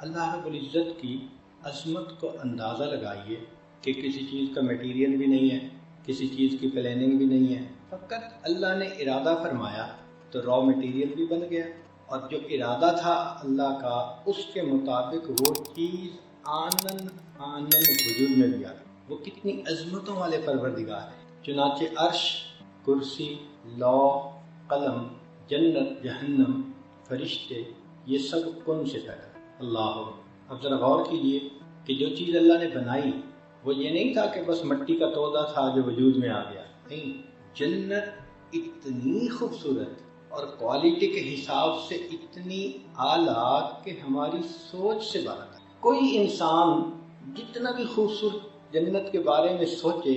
اللہ رب العزت کی عظمت کو اندازہ لگائیے کہ کسی چیز کا میٹیریل بھی نہیں ہے، کسی چیز کی پلاننگ بھی نہیں ہے، فقط اللہ نے ارادہ فرمایا تو را میٹیریل بھی بن گیا، اور جو ارادہ تھا اللہ کا اس کے مطابق وہ چیز آنن وجود میں بھی آ گئی۔ وہ کتنی عظمتوں والے پروردگار ہیں۔ چنانچہ عرش، کرسی، لوح، قلم، جنت، جہنم، فرشتے، یہ سب کن سے پیدا۔ اللہ، اب ذرا غور کیجئے کہ جو چیز اللہ نے بنائی وہ یہ نہیں تھا کہ بس مٹی کا تودا تھا جو وجود میں آ گیا، نہیں، جنت اتنی خوبصورت اور کوالٹی کے حساب سے اتنی اعلیٰ کہ ہماری سوچ سے باہر ہے۔ کوئی انسان جتنا بھی خوبصورت جنت کے بارے میں سوچے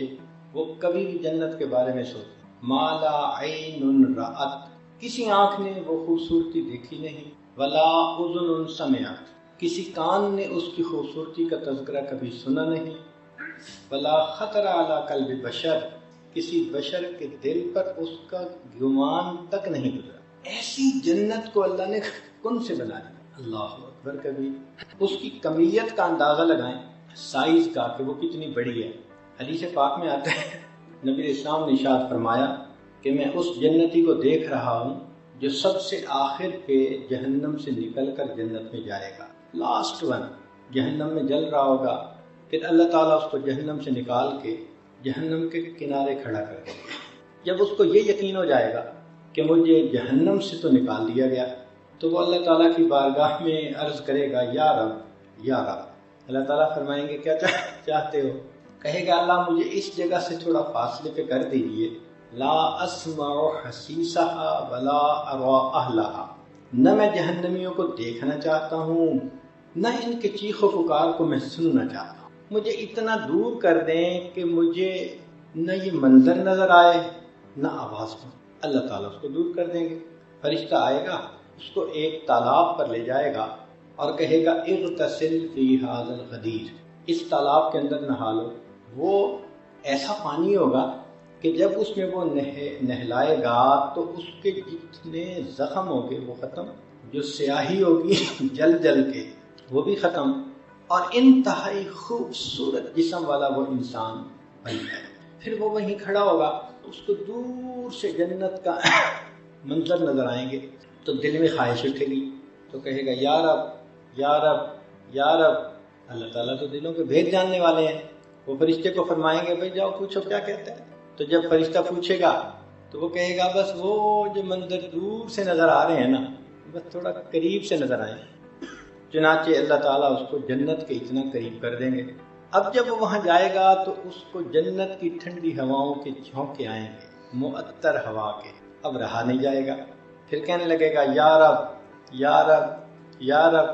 وہ کبھی بھی جنت کے بارے میں سوچے ما لا عین رأت، کسی آنکھ نے وہ خوبصورتی دیکھی نہیں، ولا اذن سمعت، کسی کان نے اس کی خوبصورتی کا تذکرہ کبھی سنا نہیں، ولا خطر علی قلب بشر، کسی بشر کے دل پر اس کا گمان تک نہیں گزرا۔ ایسی جنت کو اللہ نے کن سے بنا دیا۔ اللہ اکبر کبھی۔ اس کی کمیت کا اندازہ لگائیں، سائز کا کہ وہ کتنی بڑی ہے۔ حدیث پاک میں آتا ہے نبی اسلام نے ارشاد فرمایا کہ میں اس جنتی کو دیکھ رہا ہوں جو سب سے آخر پہ جہنم سے نکل کر جنت میں جائے گا، لاسٹ ون جہنم میں جل رہا ہوگا، پھر اللہ تعالیٰ اس کو جہنم سے نکال کے جہنم کے کنارے کھڑا کر دے گا۔ جب اس کو یہ یقین ہو جائے گا کہ مجھے جہنم سے تو نکال دیا گیا، تو وہ اللہ تعالیٰ کی بارگاہ میں عرض کرے گا یا رب یا رب۔ اللہ تعالیٰ فرمائیں گے کیا چاہتے ہو؟ کہے گا اللہ مجھے اس جگہ سے تھوڑا فاصلے پہ کر دیجئے، لا اسمع حسیسها ولا ارى اهلها، نہ میں جہنمیوں کو دیکھنا چاہتا ہوں نہ ان کے چیخ و پکار کو میں سننا چاہتا ہوں، مجھے اتنا دور کر دیں کہ مجھے نہ یہ منظر نظر آئے نہ آواز ہو۔ اللہ تعالیٰ اس کو دور کر دیں گے۔ فرشتہ آئے گا، اس کو ایک تالاب پر لے جائے گا اور کہے گا اغتسل فی ھذا الغدیر، اس تالاب کے اندر نہا لو۔ وہ ایسا پانی ہوگا کہ جب اس میں وہ نہلائے گا تو اس کے جتنے زخم ہوں گے وہ ختم، جو سیاہی ہوگی جل جل کے وہ بھی ختم، اور انتہائی خوبصورت جسم والا وہ انسان بن جائے۔ پھر وہ وہیں کھڑا ہوگا، اس کو دور سے جنت کا منظر نظر آئیں گے تو دل میں خواہش اٹھے گی، تو کہے گا یا رب یا رب یا رب۔ اللہ تعالیٰ تو دلوں کے بھید جاننے والے ہیں۔ وہ فرشتے کو فرمائیں گے بھائی جاؤ پوچھو کیا کہتے ہیں۔ تو جب فرشتہ پوچھے گا تو وہ کہے گا بس وہ جو منظر دور سے نظر آ رہے ہیں نا، بس تھوڑا قریب سے نظر آئیں۔ چنانچہ اللہ تعالیٰ اس کو جنت کے اتنا قریب کر دیں گے۔ اب جب وہ وہاں جائے گا تو اس کو جنت کی ٹھنڈی ہواؤں کے جھونکے آئیں گے، معطر ہوا کے، اب رہا نہیں جائے گا۔ پھر کہنے لگے گا یا رب یا رب یا رب۔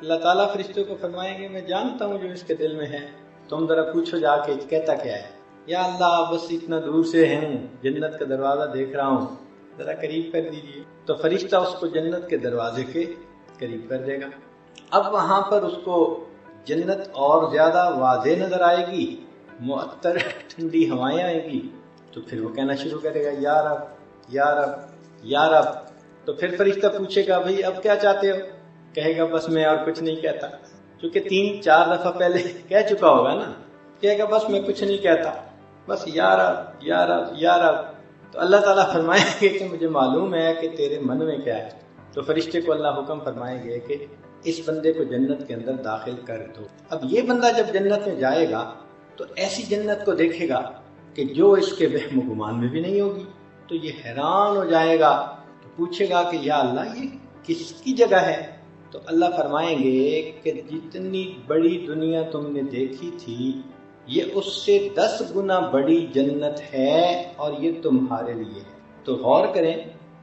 اللہ تعالیٰ فرشتوں کو فرمائیں گے میں جانتا ہوں جو اس کے دل میں ہے، تم ذرا پوچھو جا کے کہتا کیا ہے۔ یا اللہ بس اتنا دور سے ہوں، جنت کا دروازہ دیکھ رہا ہوں، ذرا قریب کر دیجیے۔ تو فرشتہ اس کو جنت کے دروازے کے قریب کر دے گا۔ اب وہاں پر اس کو جنت اور زیادہ واضح نظر آئے گی، معطر ٹھنڈی ہوائیں آئیں گی، تو پھر وہ کہنا شروع کرے گا یا رب یا رب یا رب۔ تو پھر فرشتہ پوچھے گا بھئی اب کیا چاہتے ہو؟ کہے گا بس میں اور کچھ نہیں کہتا، چونکہ 3-4 دفعہ پہلے کہہ چکا ہوگا نا، کہے گا بس میں کچھ نہیں کہتا، بس یا رب یا رب یا رب۔ تو اللہ تعالیٰ فرمائیں گے کہ مجھے معلوم ہے کہ تیرے من میں کیا ہے۔ تو فرشتے کو اللہ حکم فرمائیں گے کہ اس بندے کو جنت کے اندر داخل کر دو۔ اب یہ بندہ جب جنت میں جائے گا تو ایسی جنت کو دیکھے گا کہ جو اس کے وہم و گمان میں بھی نہیں ہوگی، تو یہ حیران ہو جائے گا، تو پوچھے گا کہ یا اللہ یہ کس کی جگہ ہے؟ تو اللہ فرمائیں گے کہ جتنی بڑی دنیا تم نے دیکھی تھی یہ اس سے 10 گنا بڑی جنت ہے اور یہ تمہارے لیے ہے۔ تو غور کریں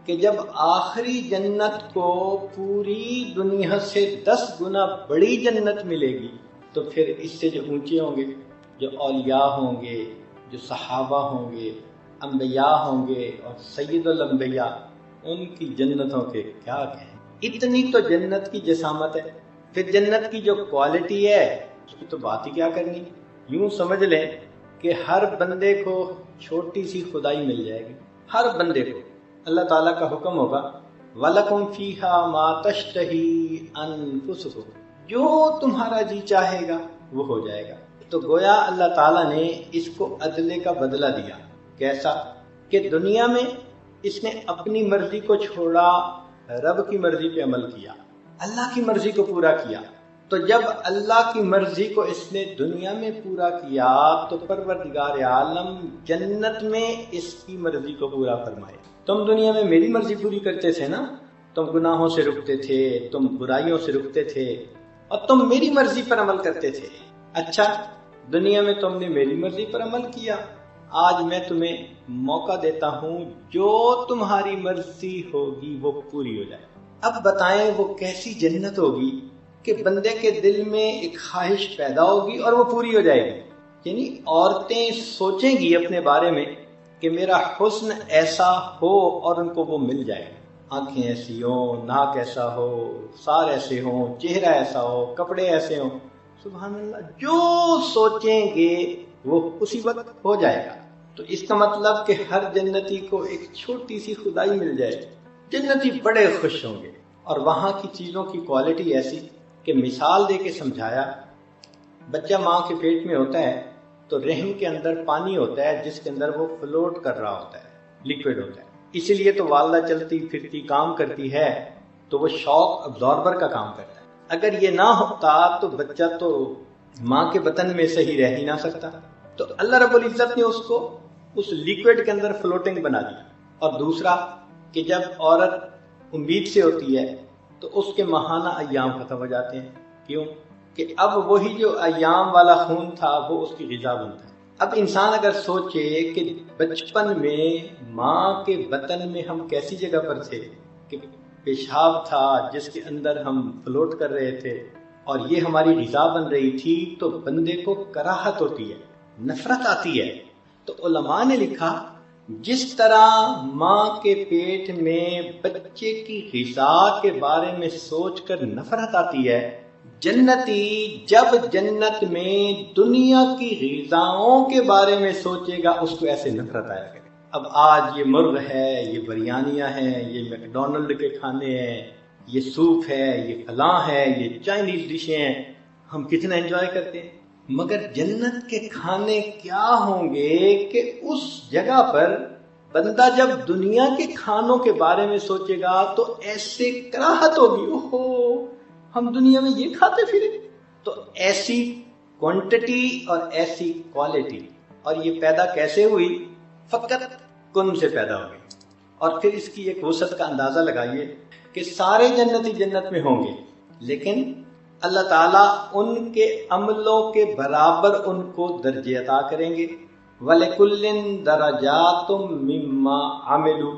کہ جب آخری جنت کو پوری دنیا سے 10 گنا بڑی جنت ملے گی تو پھر اس سے جو اونچے ہوں گے، جو اولیاء ہوں گے، جو صحابہ ہوں گے، انبیاء ہوں گے اور سید الانبیاء، ان کی جنتوں کے کیا کہیں۔ اتنی تو جنت کی جسامت ہے، پھر جنت کی جو کوالٹی ہے اس کی تو بات ہی کیا کرنی۔ یوں سمجھ لیں کہ ہر بندے کو چھوٹی سی خدائی مل جائے گی، ہر بندے کو اللہ تعالیٰ کا حکم ہوگا وَلَكُمْ فِيهَا مَا تَشْتَهِي أَنفُسُكُمْ، جو تمہارا جی چاہے گا وہ ہو جائے گا۔ تو گویا اللہ تعالیٰ نے اس کو عدل کا بدلہ دیا۔ کیسا؟ کہ دنیا میں اس نے اپنی مرضی کو چھوڑا، رب کی مرضی پہ عمل کیا، اللہ کی مرضی کو پورا کیا۔ تو جب اللہ کی مرضی کو اس نے دنیا میں پورا کیا تو پروردگار عالم جنت میں اس کی مرضی کو پورا فرمائے۔ تم دنیا میں میری مرضی پوری کرتے تھے نا، تم گناہوں سے رکتے تھے، تم برائیوں سے رکتے تھے اور تم میری مرضی پر عمل کرتے تھے۔ اچھا، دنیا میں تم نے میری مرضی پر عمل کیا، آج میں تمہیں موقع دیتا ہوں جو تمہاری مرضی ہوگی وہ پوری ہو جائے۔ اب بتائیں وہ کیسی جنت ہوگی کہ بندے کے دل میں ایک خواہش پیدا ہوگی اور وہ پوری ہو جائے گی۔ یعنی عورتیں سوچیں گی اپنے بارے میں کہ میرا حسن ایسا ہو اور ان کو وہ مل جائے، آنکھیں ایسی ہوں، ناک ایسا ہو، سار ایسے ہوں، چہرہ ایسا ہو، کپڑے ایسے ہوں، سبحان اللہ، جو سوچیں گے وہ اسی وقت ہو جائے گا۔ تو اس کا مطلب کہ ہر جنتی کو ایک چھوٹی سی خدائی مل جائے، جنتی بڑے خوش ہوں گے۔ اور وہاں کی چیزوں کی کوالٹی ایسی کہ مثال دے کے سمجھایا، بچہ ماں کے پیٹ میں ہوتا ہے تو رحم کے اندر پانی ہوتا ہے جس کے اندر وہ فلوٹ کر رہا ہوتا ہے، لیکوڈ ہوتا ہے، اسی لیے تو والدہ چلتی پھرتی کام کرتی ہے تو وہ شاک ابزاربر کا کام کرتا ہے۔ اگر یہ نہ ہوتا تو بچہ تو ماں کے بطن میں صحیح رہ ہی نہ سکتا۔ تو اللہ رب العزت نے اس کو اس لیکوڈ کے اندر فلوٹنگ بنا دیا۔ اور دوسرا کہ جب عورت امید سے ہوتی ہے تو اس کے ماہانہ ایام ختم ہو جاتے ہیں۔ کیوں؟ کہ اب وہی جو ایام والا خون تھا وہ اس کی غذا بنتا ہے۔ اب انسان اگر سوچے کہ بچپن میں ماں کے بطن میں ہم کیسی جگہ پر تھے کہ پیشاب تھا جس کے اندر ہم فلوٹ کر رہے تھے اور یہ ہماری غذا بن رہی تھی، تو بندے کو کراہت ہوتی ہے، نفرت آتی ہے۔ تو علماء نے لکھا جس طرح ماں کے پیٹ میں بچے کی غذا کے بارے میں سوچ کر نفرت آتی ہے، جنتی جب جنت میں دنیا کی غذاؤں کے بارے میں سوچے گا اس کو ایسے نفرت آیا کرے۔ اب آج یہ مرغ ہے، یہ بریانیاں ہیں، یہ میکڈونلڈ کے کھانے ہیں، یہ سوپ ہے، یہ فلاں ہے، یہ چائنیز ڈشیں ہیں، ہم کتنا انجوائے کرتے ہیں۔ مگر جنت کے کھانے کیا ہوں گے کہ اس جگہ پر بندہ جب دنیا کے کھانوں کے بارے میں سوچے گا تو ایسے کراہت ہوگی، اوہو ہم دنیا میں یہ کھاتے پھرے۔ تو ایسی کوانٹٹی اور ایسی کوالٹی، اور یہ پیدا کیسے ہوئی؟ فقط کن سے پیدا ہوئی۔ اور پھر اس کی ایک وسعت کا اندازہ لگائیے کہ سارے جنتی جنت میں ہوں گے، لیکن اللہ تعالیٰ ان کے عملوں کے برابر ان کو درجے عطا کریں گے۔ وَلِكُلٍّ دَرَجَاتٌ مِّمَّا عَمِلُوا،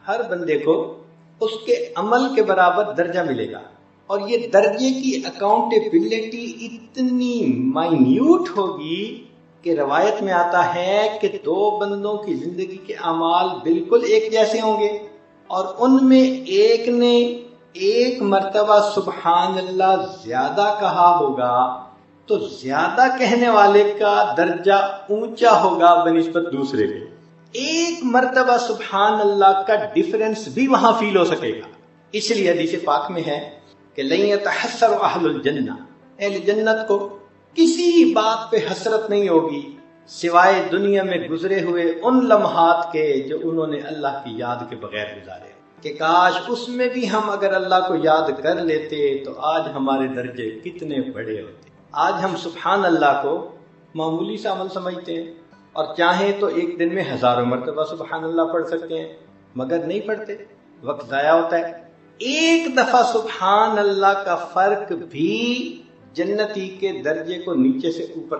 ہر بندے کو اس کے عمل کے برابر درجہ ملے گا۔ اور یہ درجے کی اکاؤنٹیبلٹی اتنی مائنیوٹ ہوگی کہ روایت میں آتا ہے کہ دو بندوں کی زندگی کے اعمال بالکل ایک جیسے ہوں گے، اور ان میں ایک نے ایک مرتبہ سبحان اللہ زیادہ کہا ہوگا تو زیادہ کہنے والے کا درجہ اونچا ہوگا بنسبت دوسرے کے۔ ایک مرتبہ سبحان اللہ کا ڈیفرنس بھی وہاں فیل ہو سکے گا۔ اس لیے حدیث پاک میں ہے کہ لن يتحسر اہل الجنہ، اہل جنت کو کسی بات پہ حسرت نہیں ہوگی سوائے دنیا میں گزرے ہوئے ان لمحات کے جو انہوں نے اللہ کی یاد کے بغیر گزارے، کہ کاش اس میں بھی ہم اگر اللہ کو یاد کر لیتے تو آج ہمارے درجے کتنے بڑے ہوتے۔ آج ہم سبحان اللہ کو معمولی سا عمل سمجھتے ہیں اور چاہیں تو ایک دن میں ہزاروں مرتبہ سبحان اللہ پڑھ سکتے ہیں، مگر نہیں پڑھتے، وقت ضائع ہوتا ہے۔ ایک دفعہ سبحان اللہ کا فرق بھی جنتی کے درجے کو نیچے سے اوپر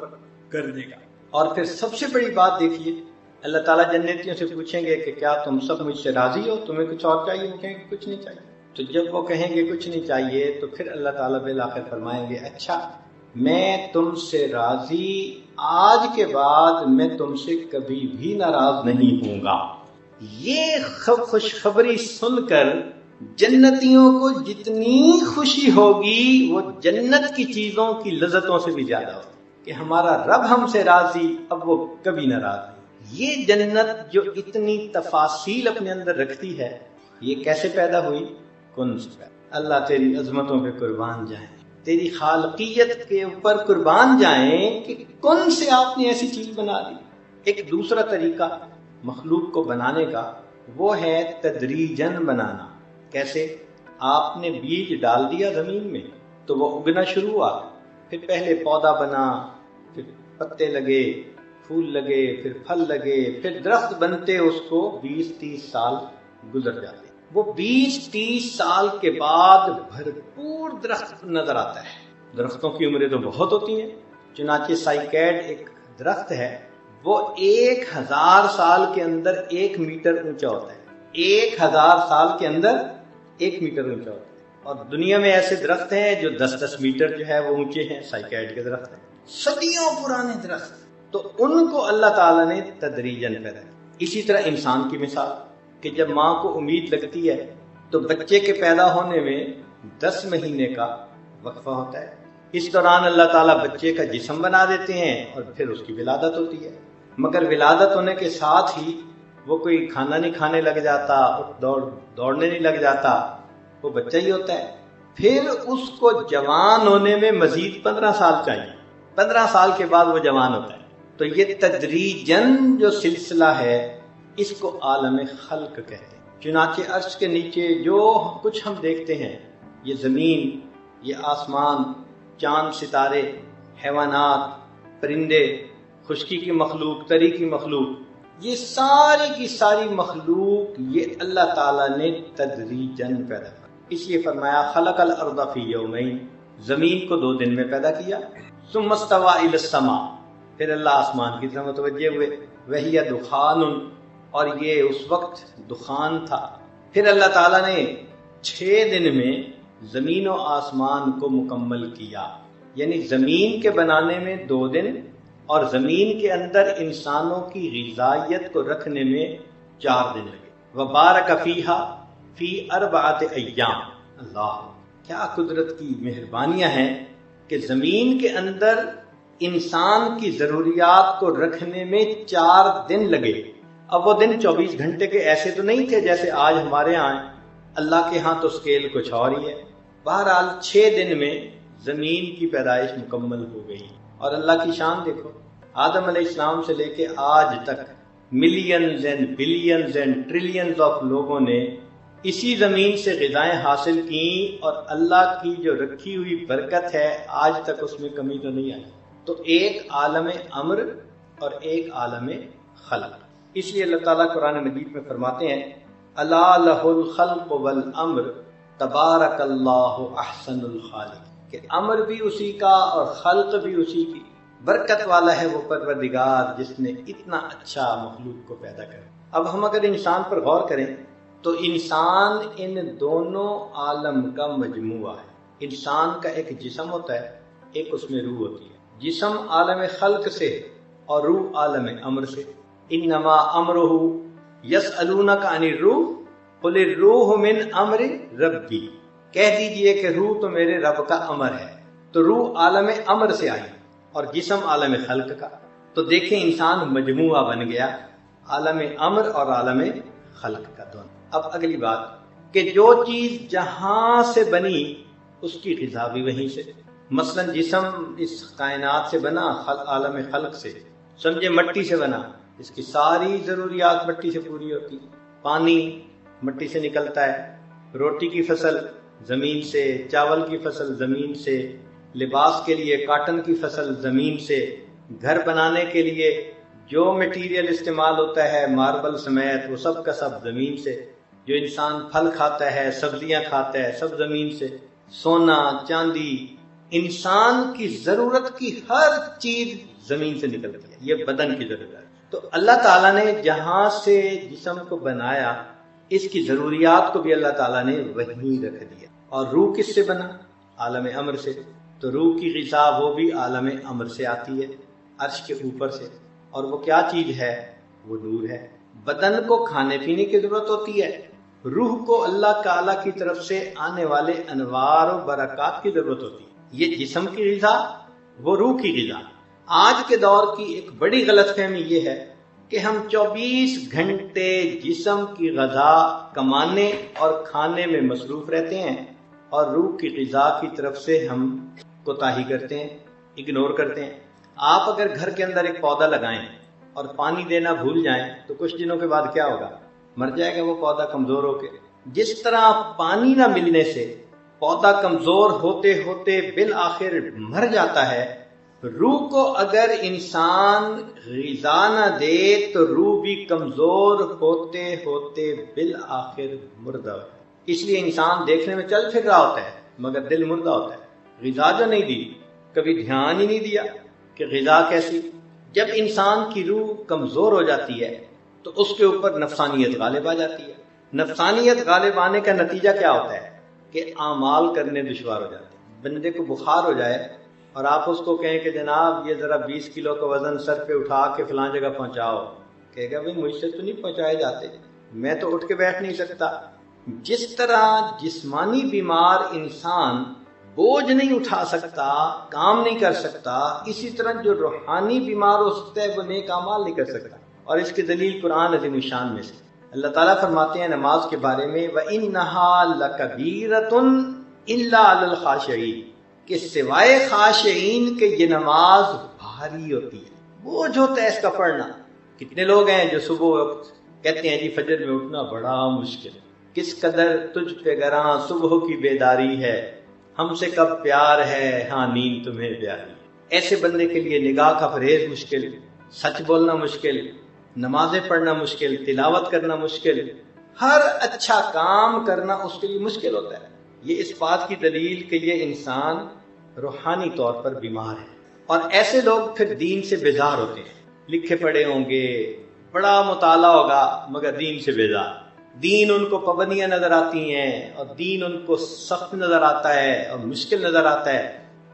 کر دے گا۔ اور پھر سب سے بڑی بات دیکھیے، اللہ تعالیٰ جنتیوں سے پوچھیں گے کہ کیا تم سب مجھ سے راضی ہو، تمہیں کچھ اور چاہیے؟ وہ کہیں گے کچھ نہیں چاہیے۔ تو جب وہ کہیں گے کچھ نہیں چاہیے تو پھر اللہ تعالیٰ بالآخر فرمائیں گے اچھا میں تم سے راضی، آج کے بعد میں تم سے کبھی بھی ناراض نہیں ہوں گا۔ یہ خوشخبری سن کر جنتیوں کو جتنی خوشی ہوگی وہ جنت کی چیزوں کی لذتوں سے بھی زیادہ ہوگی کہ ہمارا رب ہم سے راضی، اب وہ کبھی ناراض نہیں۔ یہ جنت جو اتنی تفاصیل اپنے اندر رکھتی ہے، یہ کیسے پیدا ہوئی؟ کن سے پیدا۔ اللہ تیری عظمتوں پہ قربان جائیں، تیری خالقیت کے اوپر قربان جائیں کہ کون سے آپ نے ایسی چیز بنا دی۔ ایک دوسرا طریقہ مخلوق کو بنانے کا وہ ہے تدریجاً بنانا۔ کیسے؟ آپ نے بیج ڈال دیا زمین میں تو وہ اگنا شروع ہوا، پھر پہلے پودا بنا، پھر پتے لگے، پھول لگے، پھر پھل لگے، پھر درخت بنتے اس کو 20-30 سال گزر جاتے۔ وہ 20-30 سال کے بعد بھرپور درخت نظر آتا ہے۔ درختوں کی عمریں تو بہت ہوتی ہیں، چنانچہ سائیکیڈ ایک درخت ہے، وہ 1000 سال کے اندر 1 میٹر اونچا ہوتا ہے۔ 1000 سال کے اندر 1 میٹر اونچا ہوتا ہے، اور دنیا میں ایسے درخت ہیں جو 10-10 میٹر جو ہے وہ اونچے ہیں، سائیکیڈ کے درخت ہیں، صدیوں پرانے درخت۔ تو ان کو اللہ تعالیٰ نے تدریجاً پیدا کیا۔ اسی طرح انسان کی مثال کہ جب ماں کو امید لگتی ہے تو بچے کے پیدا ہونے میں 10 مہینے کا وقفہ ہوتا ہے۔ اس دوران اللہ تعالیٰ بچے کا جسم بنا دیتے ہیں اور پھر اس کی ولادت ہوتی ہے، مگر ولادت ہونے کے ساتھ ہی وہ کوئی کھانا نہیں کھانے لگ جاتا، دوڑنے نہیں لگ جاتا، وہ بچہ ہی ہوتا ہے۔ پھر اس کو جوان ہونے میں مزید 15 سال چاہیے، 15 سال کے بعد وہ جوان ہوتا ہے۔ تو یہ تدریجاً جو سلسلہ ہے اس کو عالم خلق کہتے ہیں۔ چنانچہ عرش کے نیچے جو کچھ ہم دیکھتے ہیں، یہ زمین، یہ آسمان، چاند ستارے، حیوانات، پرندے، خشکی کی مخلوق، تری کی مخلوق، یہ ساری کی ساری مخلوق یہ اللہ تعالیٰ نے تدریجاً پیدا کیا۔ اس لیے فرمایا خلق الارض فی یومین، زمین کو 2 دن میں پیدا کیا، ثم استوى الی السماء، پھر اللہ آسمان کی طرف متوجہ ہوئے، وہی دخان، اور یہ اس وقت دخان تھا۔ پھر اللہ تعالیٰ نے 6 دن میں زمین و آسمان کو مکمل کیا، یعنی زمین کے بنانے میں 2 دن اور زمین کے اندر انسانوں کی غذائیت کو رکھنے میں 4 دن لگے۔ وبارک فیہا فی 4 ایام۔ اللہ، کیا قدرت کی مہربانیاں ہیں کہ زمین کے اندر انسان کی ضروریات کو رکھنے میں 4 دن لگے۔ اب وہ دن 24 گھنٹے کے ایسے تو نہیں تھے جیسے آج ہمارے ہاں ہیں، اللہ کے ہاں تو اسکیل کچھ اور ہی ہے۔ بہرحال 6 دن میں زمین کی پیدائش مکمل ہو گئی، اور اللہ کی شان دیکھو، آدم علیہ السلام سے لے کے آج تک millions and billions and trillions of لوگوں نے اسی زمین سے غذائیں حاصل کیں، اور اللہ کی جو رکھی ہوئی برکت ہے آج تک اس میں کمی تو نہیں آئی۔ تو ایک عالم امر اور ایک عالم خلق۔ اس لیے اللہ تعالیٰ قرآن مجید میں فرماتے ہیں الا لہ الخلق والامر تبارک اللہ احسن الخالق، کہ امر بھی اسی کا اور خلق بھی اسی کی، برکت والا ہے وہ پروردگار جس نے اتنا اچھا مخلوق کو پیدا کیا۔ اب ہم اگر انسان پر غور کریں تو انسان ان دونوں عالم کا مجموعہ ہے۔ انسان کا ایک جسم ہوتا ہے، ایک اس میں روح ہوتی ہے۔ جسم عالم خلق سے اور روح عالم امر سے۔ انما امرہ یسألونک عن الروح قل الروح من امر ربی، کہہ دیجئے کہ روح تو میرے رب کا امر ہے۔ تو روح عالم امر سے آئی اور جسم عالم خلق کا۔ تو دیکھیں انسان مجموعہ بن گیا، عالم امر اور عالم خلق کا دونوں۔ اب اگلی بات کہ جو چیز جہاں سے بنی اس کی غذا بھی وہیں سے۔ مثلا جسم اس کائنات سے بنا، عالم خلق سے، سمجھے مٹی سے بنا، اس کی ساری ضروریات مٹی سے پوری ہوتی، پانی مٹی سے نکلتا ہے، روٹی کی فصل زمین سے، چاول کی فصل زمین سے، لباس کے لیے کاٹن کی فصل زمین سے، گھر بنانے کے لیے جو میٹیریل استعمال ہوتا ہے ماربل سمیت وہ سب کا سب زمین سے، جو انسان پھل کھاتا ہے، سبزیاں کھاتا ہے، سب زمین سے، سونا چاندی، انسان کی ضرورت کی ہر چیز زمین سے نکلتی ہے، یہ بدن کی ضرورت ہے۔ تو اللہ تعالیٰ نے جہاں سے جسم کو بنایا اس کی ضروریات کو بھی اللہ تعالیٰ نے وہیں رکھ دیا۔ اور روح کس سے بنا؟ عالم امر سے۔ تو روح کی غذا وہ بھی عالم امر سے آتی ہے، عرش کے اوپر سے، اور وہ کیا چیز ہے؟ وہ نور ہے۔ بدن کو کھانے پینے کی ضرورت ہوتی ہے، روح کو اللہ تعالیٰ کی طرف سے آنے والے انوار و برکات کی ضرورت ہوتی ہے۔ یہ جسم کی غذا، وہ روح کی غذا۔ آج کے دور کی ایک بڑی غلط فہمی یہ ہے کہ ہم 24 گھنٹے جسم کی غذا کمانے اور کھانے میں مصروف رہتے ہیں، اور روح کی غذا کی طرف سے ہم کوتاہی کرتے ہیں، اگنور کرتے ہیں۔ آپ اگر گھر کے اندر ایک پودا لگائیں اور پانی دینا بھول جائیں تو کچھ دنوں کے بعد کیا ہوگا؟ مر جائے گا وہ پودا کمزور ہو کے۔ جس طرح پانی نہ ملنے سے پودا کمزور ہوتے ہوتے بالآخر مر جاتا ہے، روح کو اگر انسان غذا نہ دے تو روح بھی کمزور ہوتے ہوتے بالآخر مردہ ہو۔ اس لیے انسان دیکھنے میں چل پھر رہا ہوتا ہے مگر دل مردہ ہوتا ہے۔ غذا جو نہیں دی، کبھی دھیان ہی نہیں دیا کہ غذا کیسی۔ جب انسان کی روح کمزور ہو جاتی ہے تو اس کے اوپر نفسانیت غالب آ جاتی ہے۔ نفسانیت غالب آنے کا نتیجہ کیا ہوتا ہے کہ اعمال کرنے دشوار ہو جاتے ہیں۔ بندے کو بخار ہو جائے اور آپ اس کو کہیں کہ جناب یہ ذرا 20 کلو کا وزن سر پہ اٹھا کے فلاں جگہ پہنچاؤ، کہے گا بھائی مجھ سے تو نہیں پہنچائے جاتے، میں تو اٹھ کے بیٹھ نہیں سکتا۔ جس طرح جسمانی بیمار انسان بوجھ نہیں اٹھا سکتا، کام نہیں کر سکتا، اسی طرح جو روحانی بیمار ہو سکتا ہے وہ نیک اعمال نہیں کر سکتا۔ اور اس کی دلیل قرآن عظیم الشان میں سے اللہ تعالیٰ فرماتے ہیں نماز کے بارے میں وَإِنَّهَا لَكَبِيرَةٌ إِلَّا عَلَى الْخَاشِعِينَ، کہ سوائے خاشعین کے یہ نماز بھاری ہوتی ہے، بوجھ ہوتا ہے اس کا پڑھنا۔ کتنے لوگ ہیں جو صبح وقت کہتے ہیں جی فجر میں اٹھنا بڑا مشکل ہے، کس قدر تجھ پہ گراں صبح کی بیداری ہے، ہم سے کب پیار ہے، ہاں نیند تمہیں پیاری ہے۔ ایسے بندے کے لیے نگاہ کا پرہیز مشکل، سچ بولنا مشکل، نمازیں پڑھنا مشکل، تلاوت کرنا مشکل، ہر اچھا کام کرنا اس کے لیے مشکل ہوتا ہے۔ یہ اس بات کی دلیل کہ یہ انسان روحانی طور پر بیمار ہے۔ اور ایسے لوگ پھر دین سے بیزار ہوتے ہیں، لکھے پڑھے ہوں گے، بڑا مطالعہ ہوگا مگر دین سے بیزار۔ دین ان کو پابندیاں نظر آتی ہیں اور دین ان کو سخت نظر آتا ہے اور مشکل نظر آتا ہے۔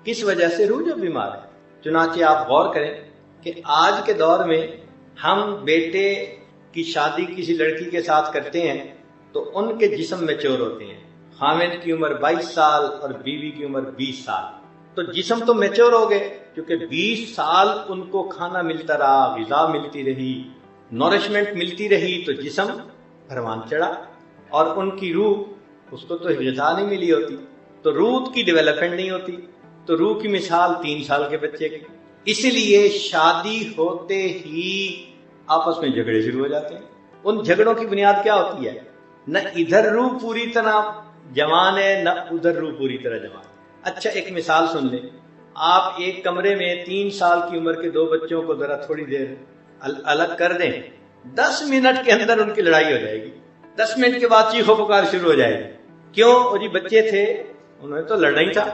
کس وجہ سے؟ روح جو بیمار ہے۔ چنانچہ آپ غور کریں کہ آج کے دور میں ہم بیٹے کی شادی کسی لڑکی کے ساتھ کرتے ہیں تو ان کے جسم میچور ہوتے ہیں۔ خاوند کی عمر 22 سال اور بیوی کی عمر 20 سال، تو جسم تو میچور ہو گئے کیونکہ 20 سال ان کو کھانا ملتا رہا، غذا ملتی رہی، نورشمنٹ ملتی رہی، تو جسم پروان چڑھا۔ اور ان کی روح، اس کو تو غذا نہیں ملی ہوتی، تو روح کی ڈیولپمنٹ نہیں ہوتی، تو روح کی مثال 3 سال کے بچے کی۔ اسی لیے شادی ہوتے ہی آپس میں جھگڑے شروع ہو جاتے ہیں۔ ان جھگڑوں کی بنیاد کیا ہوتی ہے؟ نہ ادھر روح پوری طرح جوان ہے نہ ادھر روح پوری طرح جوان۔ اچھا ایک مثال سن لیں، آپ ایک کمرے میں 3 سال کی عمر کے 2 بچوں کو ذرا تھوڑی دیر الگ کر دیں، 10 منٹ کے اندر ان کی لڑائی ہو جائے گی۔ 10 منٹ کے بعد چیخو پکار شروع ہو جائے گی۔ کیوں؟ وہ جی بچے تھے، انہوں نے تو لڑنا ہی تھا۔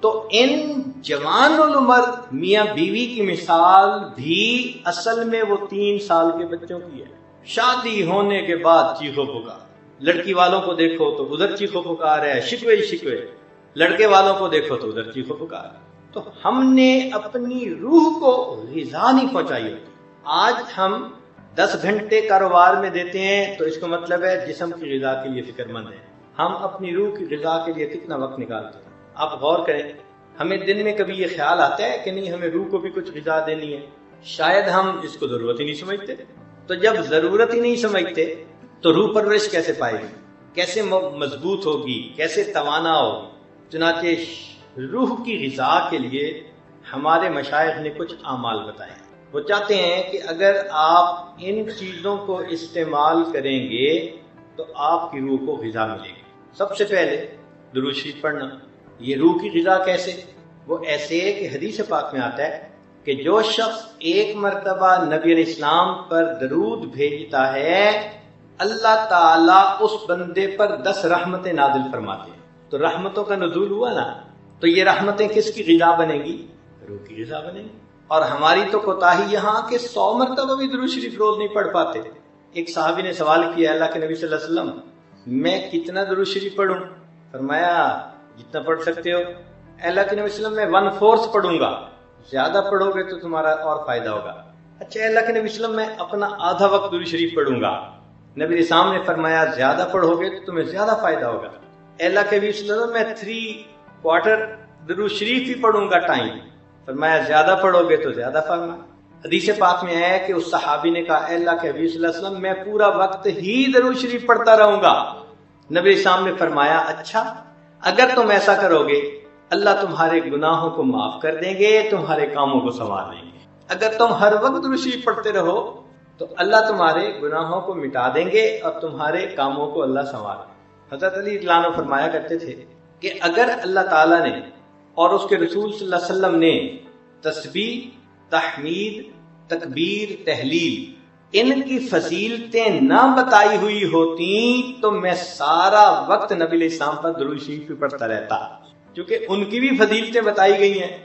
تو ان جوان العمر میاں بیوی کی مثال بھی اصل میں وہ 3 سال کے بچوں کی ہے۔ شادی ہونے کے بعد چیخو پکار، لڑکی والوں کو دیکھو تو ادھر چیخو پکار ہے، شکوے ہی شکوے، لڑکے والوں کو دیکھو تو ادھر چیخو پکار ہے۔ تو ہم نے اپنی روح کو غذا نہیں پہنچائی ہوتی۔ آج ہم 10 گھنٹے کاروبار میں دیتے ہیں تو اس کا مطلب ہے جسم کی غذا کے لیے فکر مند ہے۔ ہم اپنی روح کی غذا کے لیے کتنا وقت نکالتے ہیں؟ آپ غور کریں، ہمیں دن میں کبھی یہ خیال آتا ہے کہ نہیں ہمیں روح کو بھی کچھ غذا دینی ہے؟ شاید ہم اس کو ضرورت ہی نہیں سمجھتے۔ تو جب ضرورت ہی نہیں سمجھتے تو روح پرورش کیسے پائے گی، کیسے مضبوط ہوگی، کیسے توانا ہوگی؟ چنانچہ روح کی غذا کے لیے ہمارے مشائخ نے کچھ اعمال بتائے ہیں۔ وہ چاہتے ہیں کہ اگر آپ ان چیزوں کو استعمال کریں گے تو آپ کی روح کو غذا ملے گی۔ سب سے پہلے درود شریف پڑھنا۔ یہ روح کی غذا کیسے؟ وہ ایسے کہ حدیث پاک میں آتا ہے کہ جو شخص ایک مرتبہ نبی علیہ السلام پر درود بھیجتا ہے اللہ تعالیٰ اس بندے پر 10 رحمتیں نازل فرماتے ہیں۔ تو رحمتوں کا نزول ہوا نا، تو یہ رحمتیں کس کی غذا بنیں گی؟ روح کی غذا بنیں گی۔ اور ہماری تو کوتاہی یہاں کہ 100 مرتبہ بھی درود شریف روز نہیں پڑھ پاتے۔ ایک صحابی نے سوال کیا اللہ کے نبی صلی اللہ علیہ وسلم میں کتنا درود شریف پڑھوں؟ فرمایا جتنا پڑھ سکتے ہو۔ اللہ کے نبی صلی اللہ علیہ وسلم میں 1/4 پڑھوں گا، زیادہ پڑھو گے تو تمہارا اور فائدہ ہوگا۔ اچھا اللہ کے نبی صلی اللہ علیہ وسلم میں اپنا آدھا وقت درود شریف پڑھوں گا۔ نبی علیہ السلام نے فرمایا زیادہ پڑھو گے تو تمہیں زیادہ فائدہ ہوگا۔ اللہ کے نبی صلی اللہ علیہ وسلم میں 3/4 درود شریف ہی پڑھوں گا ٹائم، فرمایا زیادہ پڑھو گے تو زیادہ فائدہ۔ حدیث پاک میں ہے کہ اس صحابی نے کہا اے اللہ کے نبی صلی اللہ علیہ وسلم میں پورا وقت ہی درود شریف پڑھتا رہوں گا۔ نبی السلام نے فرمایا اچھا اگر تم ایسا کرو گے اللہ تمہارے گناہوں کو معاف کر دیں گے، تمہارے کاموں کو سنوار دیں گے۔ اگر تم ہر وقت درود شریف پڑھتے رہو تو اللہ تمہارے گناہوں کو مٹا دیں گے اور تمہارے کاموں کو اللہ سنوار دیں گے۔ حضرت علی رضی اللہ عنہ فرمایا کرتے تھے کہ اگر اللہ تعالیٰ نے اور اس کے رسول صلی اللہ علیہ وسلم نے تسبیح، تحمید، تکبیر، تحلیل ان کی فضیلتیں نہ بتائی ہوئی ہوتی تو میں سارا وقت نبی علیہ السلام پر درود شریف پڑھتا رہتا، کیونکہ ان کی بھی فضیلتیں بتائی گئی ہیں۔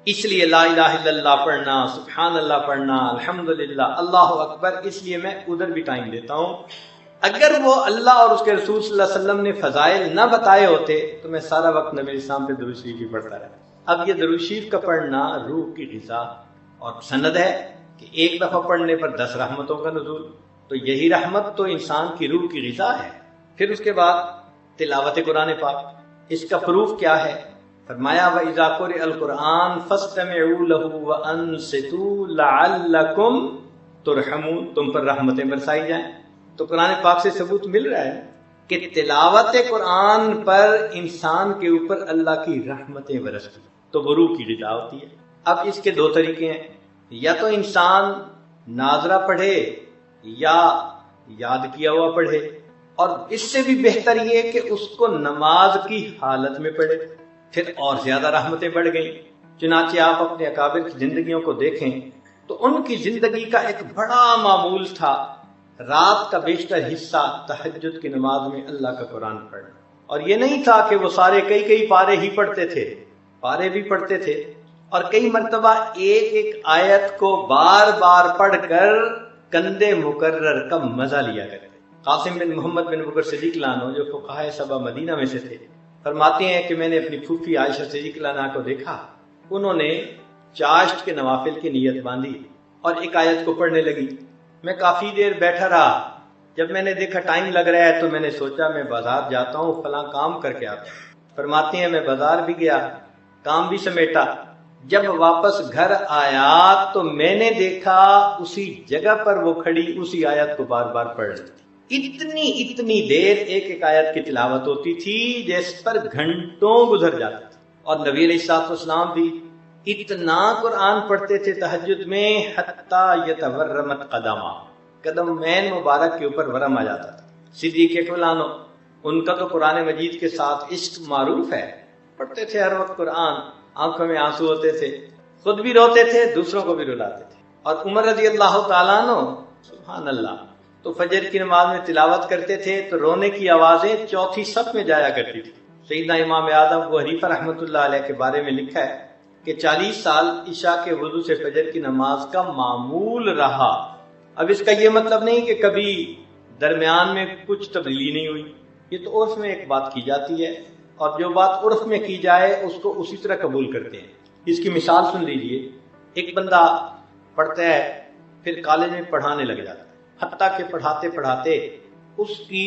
اس لیے لا الہ الا اللہ پڑھنا، سبحان اللہ پڑھنا، الحمدللہ، اللہ اکبر، اس لیے میں ادھر بھی ٹائم دیتا ہوں۔ اگر وہ اللہ اور اس کے رسول صلی اللہ علیہ وسلم نے فضائل نہ بتائے ہوتے تو میں سارا وقت نبی علیہ السلام پہ درود شریف ہی پڑھتا رہتا۔ اب یہ درود شریف کا پڑھنا روح کی غذا اور سند ہے کہ ایک دفعہ پڑھنے پر 10 رحمتوں کا نزول، تو یہی رحمت تو انسان کی روح کی غذا ہے۔ پھر اس کے بعد تلاوت قرآن پاک، اس کا پروف کیا ہے؟ فرمایا وَإِذَا قُرِئَ الْقُرْآنُ فَاسْتَمِعُوا لَهُ وَأَنصِتُوا لَعَلَّكُمْ تُرْحَمُونَ، تم پر رحمتیں برسائی جائیں۔ تو قرآن پاک سے ثبوت مل رہا ہے کہ تلاوت قرآن پر انسان کے اوپر اللہ کی رحمتیں برستی، تو وہ روح کی غذا ہوتی ہے۔ اب اس کے 2 طریقے ہیں، یا تو انسان ناظرہ پڑھے یا یاد کیا ہوا پڑھے، اور اس سے بھی بہتر یہ کہ اس کو نماز کی حالت میں پڑھے، پھر اور زیادہ رحمتیں بڑھ گئیں۔ چنانچہ آپ اپنے اکابر کی زندگیوں کو دیکھیں تو ان کی زندگی کا ایک بڑا معمول تھا رات کا بیشتر حصہ تہجد کی نماز میں اللہ کا قرآن پڑھنا۔ اور یہ نہیں تھا کہ وہ سارے کئی پارے ہی پڑھتے تھے، پارے بھی پڑھتے تھے، اور کئی مرتبہ ایک آیت کو بار بار پڑھ کر کندے مکرر کا مزہ لیا کرتے۔ قاسم بن محمد بن بکر صدیق عنہ جو فقہائے سبع مدینہ میں سے تھے، فرماتے ہیں کہ میں نے اپنی پھوپھی عائشہ صدیق عنہ کو دیکھا، انہوں نے چاشت کے نوافل کی نیت باندھی اور ایک آیت کو پڑھنے لگی۔ میں کافی دیر بیٹھا رہا، جب میں نے دیکھا ٹائم لگ رہا ہے تو میں نے سوچا میں بازار جاتا ہوں، فلاں کام کر کے آتا ہوں۔ فرماتے ہیں میں بازار بھی گیا، کام بھی سمیٹا، جب واپس گھر آیا تو میں نے دیکھا اسی جگہ پر وہ کھڑی اسی آیت کو بار بار پڑھ رہی تھی۔ اتنی دیر ایک آیت کی تلاوت ہوتی تھی جس پر گھنٹوں گزر جاتے تھے۔ اور نبی علیہ الصلوۃ والسلام بھی اتنا قرآن پڑھتے تھے تہجد میں حتیٰ یتورمت قدمہ، قدم مین مبارک کے اوپر ورم آ جاتا تھا۔ صدیق اکبر عنہ، ان کا تو قرآن مجید کے ساتھ عشق معروف ہے، پڑھتے تھے ہر وقت قرآن، آنکھوں میں آنسو ہوتے تھے، خود بھی روتے تھے، دوسروں کو بھی رلاتے تھے۔ اور عمر رضی اللہ تعالیٰ عنہ، سبحان اللہ، تو فجر کی نماز میں تلاوت کرتے تھے تو رونے کی آوازیں چوتھی صف میں جایا کرتی تھی۔ سیدنا امام اعظم ابو حنیفہ رحمۃ اللہ علیہ کے بارے میں لکھا ہے کہ 40 سال عشاء کے وضو سے فجر کی نماز کا معمول رہا۔ اب اس کا یہ مطلب نہیں کہ کبھی درمیان میں کچھ تبدیلی نہیں ہوئی، یہ تو عرف میں ایک بات کی جاتی ہے، اور جو بات عرف میں کی جائے اس کو اسی طرح قبول کرتے ہیں۔ اس کی مثال سن لیجئے، ایک بندہ پڑھتا ہے پھر کالج میں پڑھانے لگ جاتا ہے، حتیٰ کہ پڑھاتے پڑھاتے اس کی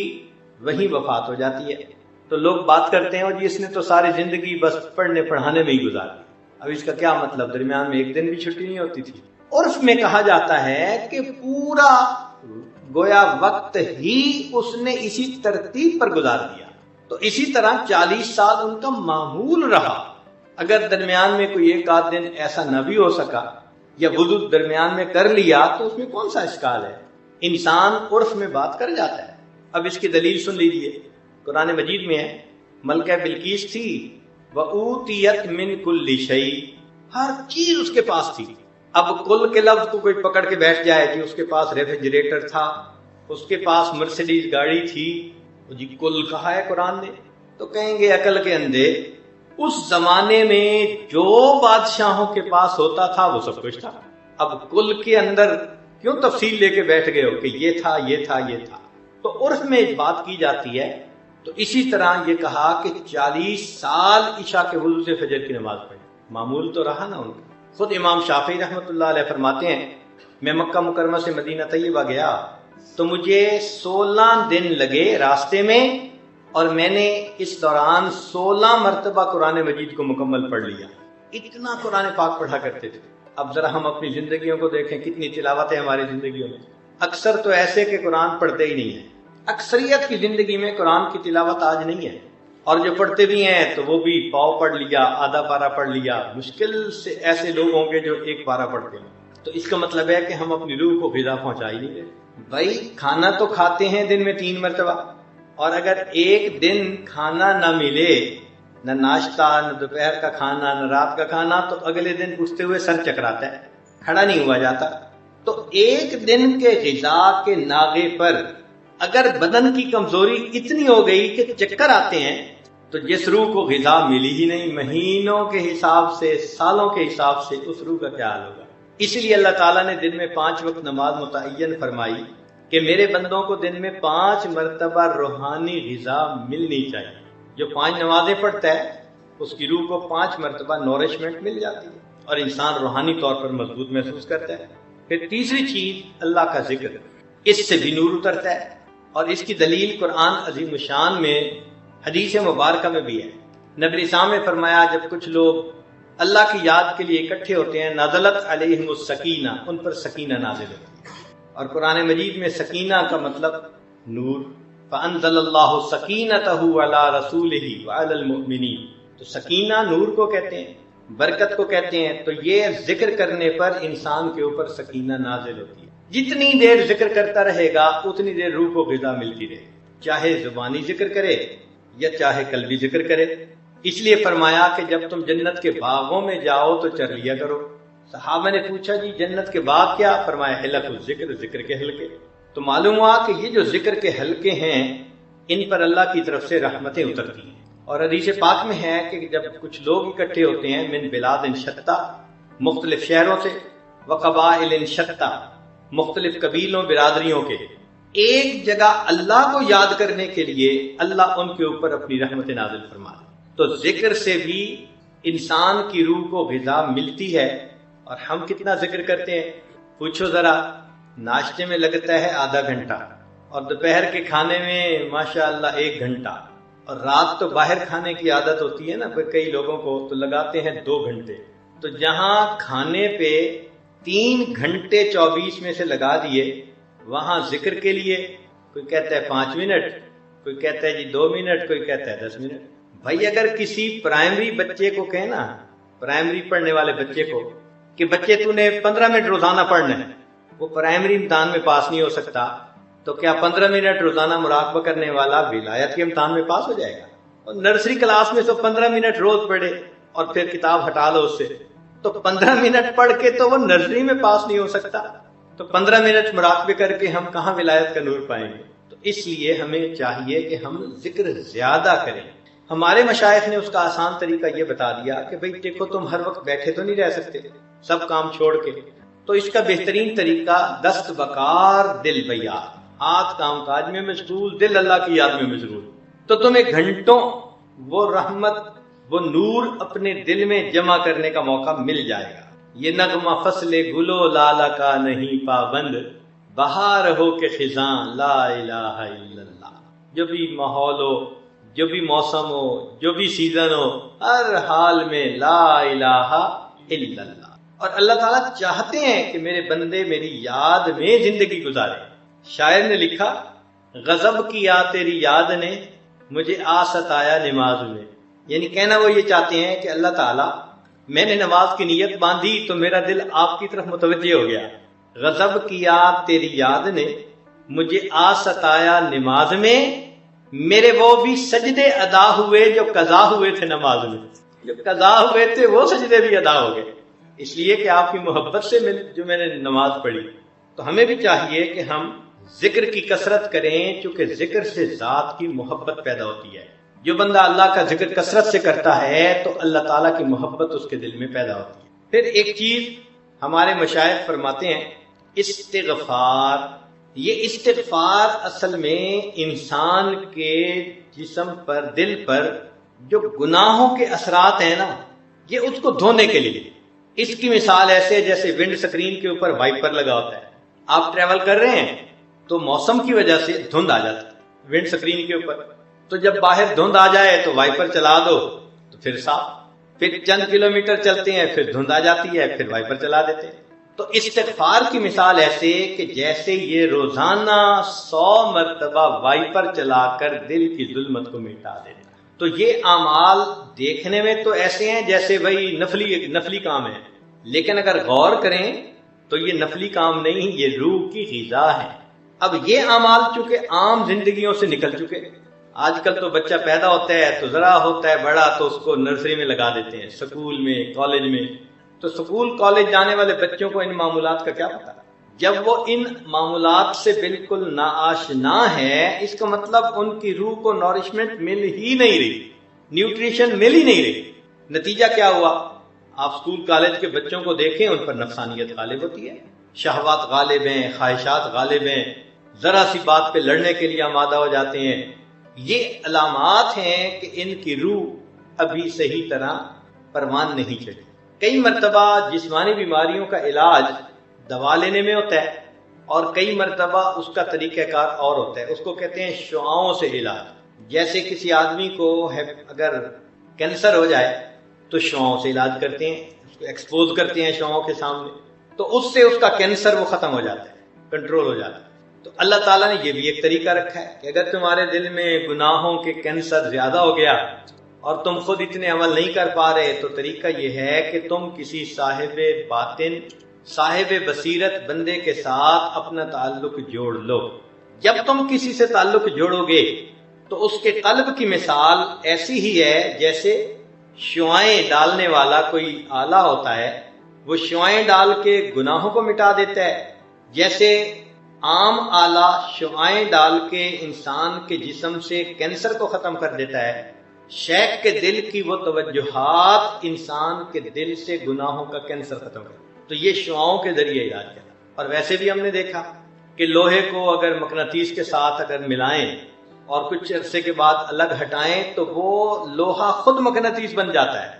وہیں وفات ہو جاتی ہے، تو لوگ بات کرتے ہیں اور جی اس نے تو ساری زندگی بس پڑھنے پڑھانے میں ہی گزار دی۔ اب اس کا کیا مطلب؟ درمیان میں ایک دن بھی چھٹی نہیں ہوتی تھی۔ عرف میں کہا جاتا ہے کہ پورا گویا وقت ہی اس نے اسی ترتیب پر گزار دیا۔ تو اسی طرح 40 سال ان کا معمول رہا۔ اگر درمیان میں کوئی ایک آدھ دن ایسا نہ بھی ہو سکا یا وضو درمیان میں کر لیا تو اس میں کون سا اشکال ہے؟ انسان عرف میں بات کر جاتا ہے۔ اب اس کی دلیل سن لیجئے، قرآن مجید میں ہے ملکہ بلقیس تھی وَأُوتِيَتْ مِنْ كُلِّ شَيْءٍ، ہر چیز اس کے پاس تھی۔ اب کل کے لفظ کو کوئی پکڑ کے بیٹھ جائے کہ اس کے پاس ریفریجریٹر تھا، اس کے پاس مرسیڈیز گاڑی تھی، جی کل کہا ہے قرآن نے، تو کہیں گے عقل کے اندھے، اس زمانے میں جو بادشاہوں کے پاس ہوتا تھا وہ سب کچھ تھا۔ اب کل کے اندر کیوں تفصیل لے کے بیٹھ گئے ہو کہ یہ تھا یہ تھا یہ تھا؟ تو عرف میں بات کی جاتی ہے۔ تو اسی طرح یہ کہا کہ 40 سال عشاء کے وضو سے فجر کی نماز پڑھی، معمول تو رہا نا ان کا۔ خود امام شافعی رحمۃ اللہ علیہ فرماتے ہیں میں مکہ مکرمہ سے مدینہ طیبہ گیا تو مجھے 16 دن لگے راستے میں، اور میں نے اس دوران 16 مرتبہ قرآن مجید کو مکمل پڑھ لیا۔ اتنا قرآن پاک پڑھا کرتے تھے۔ اب ذرا ہم اپنی زندگیوں کو دیکھیں، کتنی تلاوت ہے ہماری زندگیوں میں۔ اکثر تو ایسے کہ قرآن پڑھتے ہی نہیں ہیں، اکثریت کی زندگی میں قرآن کی تلاوت آج نہیں ہے۔ اور جو پڑھتے بھی ہیں تو وہ بھی پاؤ پڑھ لیا، آدھا پارا پڑھ لیا، مشکل سے ایسے لوگ ہوں گے جو ایک پارا پڑھتے ہیں۔ تو اس کا مطلب ہے کہ ہم اپنی روح کو غذا پہنچا ہی نہیں رہے۔ بھائی کھانا تو کھاتے ہیں دن میں 3 مرتبہ، اور اگر ایک دن کھانا نہ ملے، نہ ناشتہ، نہ دوپہر کا کھانا، نہ رات کا کھانا، تو اگلے دن اٹھتے ہوئے سر چکراتا ہے، کھڑا نہیں ہوا جاتا۔ تو ایک دن کے غذا کے ناغے پر اگر بدن کی کمزوری اتنی ہو گئی کہ چکر آتے ہیں، تو جس روح کو غذا ملی ہی نہیں، مہینوں کے حساب سے، سالوں کے حساب سے، اس روح کا کیا حال ہوگا؟ اس لیے اللہ تعالیٰ نے دن میں 5 وقت نماز متعین فرمائی کہ میرے بندوں کو دن میں 5 مرتبہ روحانی غذا ملنی چاہیے۔ جو 5 نمازیں پڑھتا ہے اس کی روح کو 5 مرتبہ نورشمنٹ مل جاتی ہے اور انسان روحانی طور پر مضبوط محسوس کرتا ہے۔ پھر تیسری چیز اللہ کا ذکر، اس سے بھی نور اترتا ہے، اور اس کی دلیل قرآن عظیم الشان میں حدیث مبارکہ میں بھی ہے۔ نبی اسلام نے فرمایا جب کچھ لوگ اللہ کی یاد کے لیے اکٹھے ہوتے ہیں، نزلت علیہم السکینہ، ان پر سکینہ نازل ہوتی ہے۔ اور قرآن مجید میں سکینہ کا مطلب نور، فانزل اللہ سکینتہ علی رسولہ وعلی المؤمنین، تو سکینہ نور کو کہتے ہیں، برکت کو کہتے ہیں۔ تو یہ ذکر کرنے پر انسان کے اوپر سکینہ نازل ہوتی ہے۔ جتنی دیر ذکر کرتا رہے گا اتنی دیر روح کو غذا ملتی رہے، چاہے زبانی ذکر کرے یا چاہے قلبی ذکر کرے۔ اس لیے فرمایا کہ جب تم جنت کے باغوں میں جاؤ تو چر لیا کرو۔ صحابہ نے پوچھا جی جنت کے باغ کیا؟ فرمایا حلق الذکر، ذکر کے حلقے۔ تو معلوم ہوا کہ یہ جو ذکر کے حلقے ہیں ان پر اللہ کی طرف سے رحمتیں اترتی ہیں۔ اور حدیث پاک میں ہے کہ جب کچھ لوگ اکٹھے ہوتے ہیں من بلاد شتیٰ، مختلف شہروں سے، وقبائل شتیٰ، مختلف قبیلوں برادریوں کے، ایک جگہ اللہ کو یاد کرنے کے لیے اللہ ان کے اوپر اپنی رحمت نازل فرماتا ہے۔ تو ذکر سے بھی انسان کی روح کو غذا ملتی ہے۔ اور ہم کتنا ذکر کرتے ہیں پوچھو ذرا؟ ناشتے میں لگتا ہے آدھا گھنٹہ، اور دوپہر کے کھانے میں ماشاءاللہ 1 گھنٹہ، اور رات تو باہر کھانے کی عادت ہوتی ہے نا کئی لوگوں کو، تو لگاتے ہیں 2 گھنٹے۔ تو جہاں کھانے پہ 3 گھنٹے 24 میں سے لگا دیے، وہاں ذکر کے لیے کوئی کہتا ہے 5 منٹ، کوئی کہتا ہے جی 2 منٹ، کوئی کہتا ہے 10 منٹ۔ بھائی اگر کسی پرائمری بچے کو کہنا، پرائمری پڑھنے والے بچے کو کہ بچے تو نے 15 منٹ روزانہ پڑھنا ہے، وہ پرائمری امتحان میں پاس نہیں ہو سکتا، تو کیا 15 منٹ روزانہ مراقبہ کرنے والا ولایت کے امتحان میں پاس ہو جائے گا؟ اور نرسری کلاس میں تو 15 منٹ روز پڑھے اور پھر کتاب ہٹا لو اس سے، تو 15 منٹ پڑھ کے تو وہ نرسری میں پاس نہیں ہو سکتا، تو 15 منٹ مراقبے کر کے ہم کہاں ولایت کا نور پائیں گے؟ تو اس لیے ہمیں چاہیے کہ ہم ذکر زیادہ کریں۔ ہمارے مشائخ نے اس کا آسان طریقہ یہ بتا دیا کہ بھئی دیکھو تم ہر وقت بیٹھے تو نہیں رہ سکتے سب کام چھوڑ کے، تو اس کا بہترین طریقہ دست بکار دل بیار، ہاتھ کام کاج میں مشغول، دل اللہ کی یاد میں مشغول، تو تمہیں گھنٹوں وہ رحمت، وہ نور اپنے دل میں جمع کرنے کا موقع مل جائے گا۔ یہ نغمہ فصل گلو لالا کا نہیں پابند، بہار ہو کے خزاں لا الہ الا اللہ۔ جو بھی ماحول ہو، جو بھی موسم ہو، جو بھی سیزن ہو، ہر حال میں لا الہ الا اللہ۔ اور اللہ تعالیٰ چاہتے ہیں کہ میرے بندے میری یاد میں زندگی گزارے۔ شاعر نے لکھا، غضب کیا تیری یاد نے مجھے آ ستایا نماز میں، یعنی کہنا وہ یہ چاہتے ہیں کہ اللہ تعالیٰ میں نے نماز کی نیت باندھی تو میرا دل آپ کی طرف متوجہ ہو گیا۔ غضب کیا تیری یاد نے مجھے آ ستایا نماز میں، میرے وہ بھی سجدے ادا ہوئے جو قضا ہوئے تھے نماز میں، جو قضا ہوئے تھے وہ سجدے بھی ادا ہو گئے، اس لیے کہ آپ کی محبت سے جو میں نے نماز پڑھی۔ تو ہمیں بھی چاہیے کہ ہم ذکر کی کثرت کریں، چونکہ ذکر سے ذات کی محبت پیدا ہوتی ہے۔ جو بندہ اللہ کا ذکر کثرت سے کرتا ہے تو اللہ تعالیٰ کی محبت اس کے دل میں پیدا ہوتی ہے۔ پھر ایک چیز ہمارے مشائخ فرماتے ہیں، استغفار۔ یہ استغفار اصل میں انسان کے جسم پر، دل پر جو گناہوں کے اثرات ہیں نا، یہ اس کو دھونے کے لیے۔ اس کی مثال ایسے جیسے ونڈ سکرین کے اوپر وائپر لگا ہوتا ہے، آپ ٹریول کر رہے ہیں تو موسم کی وجہ سے دھند آ جاتی ہے ونڈ سکرین کے اوپر، تو جب باہر دھند آ جائے تو وائپر چلا دو تو پھر صاف، پھر چند کلومیٹر چلتے ہیں پھر دھند آ جاتی ہے، پھر وائپر چلا دیتے ہیں۔ تو استغفار کی مثال ایسے کہ جیسے یہ روزانہ 100 مرتبہ وائپر چلا کر دل کی ظلمت کو مٹا دیتا۔ تو یہ اعمال دیکھنے میں تو ایسے ہیں جیسے بھائی نفلی کام ہے، لیکن اگر غور کریں تو یہ نفلی کام نہیں، یہ روح کی غذا ہے۔ اب یہ اعمال چونکہ عام زندگیوں سے نکل چکے، آج کل تو بچہ پیدا ہوتا ہے تو ذرا ہوتا ہے بڑا تو اس کو نرسری میں لگا دیتے ہیں، سکول میں، کالج میں، تو سکول کالج جانے والے بچوں کو ان معمولات کا کیا پتہ؟ جب وہ ان معمولات سے بالکل ناآشنا ہے، اس کا مطلب ان کی روح کو نورشمنٹ مل ہی نہیں رہی، نیوٹریشن مل ہی نہیں رہی۔ نتیجہ کیا ہوا؟ آپ سکول کالج کے بچوں کو دیکھیں، ان پر نفسانیت غالب ہوتی ہے، شہوات غالب ہیں، خواہشات غالب ہیں، ذرا سی بات پہ لڑنے کے لیے آمادہ ہو جاتے ہیں۔ یہ علامات ہیں کہ ان کی روح ابھی صحیح طرح پروان نہیں چڑھی۔ کئی مرتبہ جسمانی بیماریوں کا علاج دوا لینے میں ہوتا ہے، اور کئی مرتبہ اس کا طریقہ کار اور ہوتا ہے، اس کو کہتے ہیں شعاؤں سے علاج۔ جیسے کسی آدمی کو اگر کینسر ہو جائے تو شعاؤں سے علاج کرتے ہیں، اس کو ایکسپوز کرتے ہیں شعاؤں کے سامنے، تو اس سے اس کا کینسر وہ ختم ہو جاتا ہے، کنٹرول ہو جاتا ہے۔ تو اللہ تعالیٰ نے یہ بھی ایک طریقہ رکھا ہے کہ اگر تمہارے دل میں گناہوں کے کینسر زیادہ ہو گیا اور تم خود اتنے عمل نہیں کر پا رہے، تو طریقہ یہ ہے کہ تم کسی صاحب باطن، صاحب بصیرت بندے کے ساتھ اپنا تعلق جوڑ لو۔ جب تم کسی سے تعلق جوڑو گے تو اس کے قلب کی مثال ایسی ہی ہے جیسے شعائیں ڈالنے والا کوئی آلہ ہوتا ہے، وہ شعائیں ڈال کے گناہوں کو مٹا دیتا ہے، جیسے عام آلہ شعائیں ڈال کے انسان کے جسم سے کینسر کو ختم کر دیتا ہے، شیخ کے دل کی وہ توجہات انسان کے دل سے گناہوں کا کینسر ختم کر، تو یہ شعاؤں کے ذریعے علاج کرتا۔ اور ویسے بھی ہم نے دیکھا کہ لوہے کو اگر مقناطیس کے ساتھ اگر ملائیں اور کچھ عرصے کے بعد الگ ہٹائیں تو وہ لوہا خود مقناطیس بن جاتا ہے،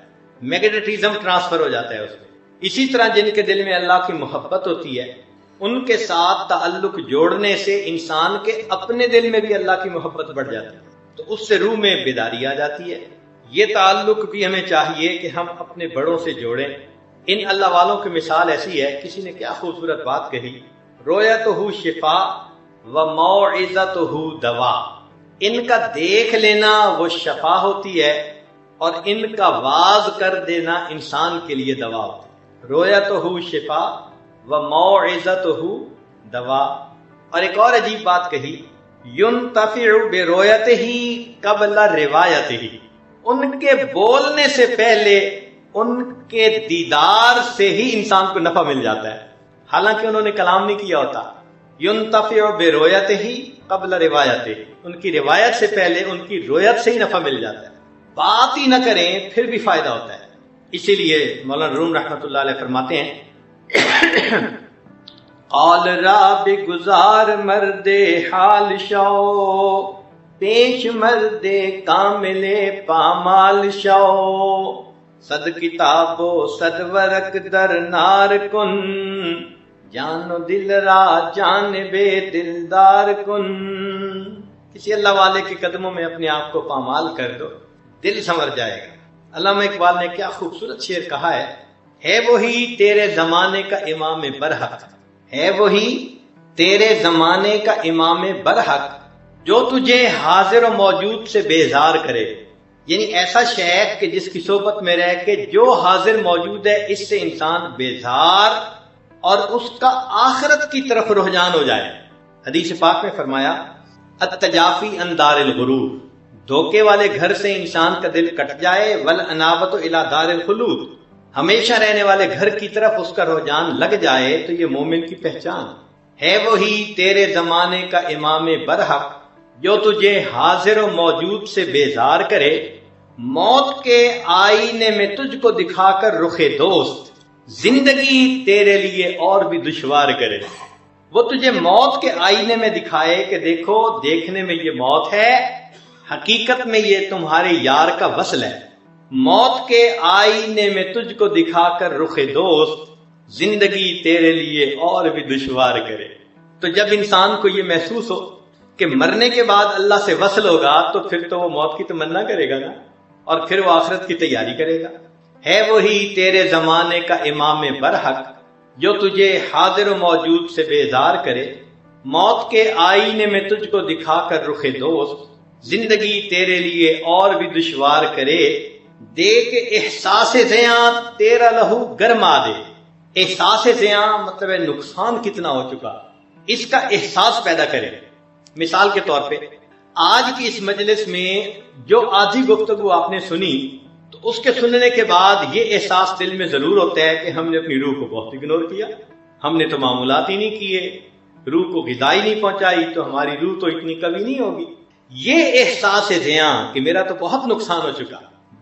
میگنیٹزم ٹرانسفر ہو جاتا ہے اس میں۔ اسی طرح جن کے دل میں اللہ کی محبت ہوتی ہے، ان کے ساتھ تعلق جوڑنے سے انسان کے اپنے دل میں بھی اللہ کی محبت بڑھ جاتی ہے، تو اس سے روح میں بیداری آ جاتی ہے۔ یہ تعلق بھی ہمیں چاہیے کہ ہم اپنے بڑوں سے جوڑیں۔ ان اللہ والوں کی مثال ایسی ہے، کسی نے کیا خوبصورت بات کہی، رویتہ شفا و موعظتہ دوا، ان کا دیکھ لینا وہ شفا ہوتی ہے اور ان کا واعظ کر دینا انسان کے لیے دوا ہوتی ہے۔ رویتہ شفا و موعظتہ دوا۔ اور ایک اور عجیب بات کہی، ينتفع برؤیتہ قبل روایتہ، ان کے بولنے سے پہلے ان کے دیدار سے ہی انسان کو نفع مل جاتا ہے، حالانکہ انہوں نے کلام نہیں کیا ہوتا۔ ينتفع برؤیتہ قبل روایتہ، ان کی روایت سے پہلے ان کی رویت سے ہی نفع مل جاتا ہے، بات ہی نہ کریں پھر بھی فائدہ ہوتا ہے۔ اسی لیے مولانا روم رحمۃ اللہ علیہ فرماتے ہیں، قال راب گزار مرد حال شو، پیش مرد کامل پامال شو، صد کتاب و صد ورق در نار کن، جان و دل را جانب دلدار کن۔ کسی اللہ والے کے قدموں میں اپنے آپ کو پامال کر دو، دل سنور جائے گا۔ علامہ اقبال نے کیا خوبصورت شعر کہا ہے وہی تیرے زمانے کا امام برحق، ہے وہی تیرے زمانے کا امام برحق، جو تجھے حاضر و موجود سے بیزار کرے، یعنی ایسا شیخ کہ جس کی صحبت میں رہ کے جو حاضر موجود ہے اس سے انسان بیزار اور اس کا آخرت کی طرف رجحان ہو جائے۔ حدیث پاک میں فرمایا، التجافی عن دار الغرور، دھوکے والے گھر سے انسان کا دل کٹ جائے، والانابۃ الی دار الخلود، ہمیشہ رہنے والے گھر کی طرف اس کا رجحان لگ جائے، تو یہ مومن کی پہچان ہے۔ وہی تیرے زمانے کا امام برحق، جو تجھے حاضر و موجود سے بیزار کرے، موت کے آئینے میں تجھ کو دکھا کر رخ دوست، زندگی تیرے لیے اور بھی دشوار کرے۔ وہ تجھے موت کے آئینے میں دکھائے کہ دیکھو، دیکھنے میں یہ موت ہے، حقیقت میں یہ تمہارے یار کا وصل ہے۔ موت کے آئینے میں تجھ کو دکھا کر رخ دوست، زندگی تیرے لیے اور بھی دشوار کرے۔ تو جب انسان کو یہ محسوس ہو کہ مرنے کے بعد اللہ سے وصل ہوگا، تو پھر تو وہ موت کی تمنا کرے گا نا، اور پھر وہ آخرت کی تیاری کرے گا۔ ہے وہی تیرے زمانے کا امام برحق، جو تجھے حاضر و موجود سے بیزار کرے، موت کے آئینے میں تجھ کو دکھا کر رخ دوست، زندگی تیرے لیے اور بھی دشوار کرے، دیکھ احساس زیاں تیرا لہو گرما دے۔ احساس زیاں مطلب ہے نقصان کتنا ہو چکا، اس کا احساس پیدا کرے۔ مثال کے طور پہ آج کی اس مجلس میں جو آدھی گفتگو آپ نے سنی، تو اس کے سننے کے بعد یہ احساس دل میں ضرور ہوتا ہے کہ ہم نے اپنی روح کو بہت اگنور کیا، ہم نے تو معمولات ہی نہیں کیے، روح کو غذا ہی نہیں پہنچائی، تو ہماری روح تو اتنی کبھی نہیں ہوگی۔ یہ احساس زیاں کہ میرا تو بہت نقصان ہو چکا،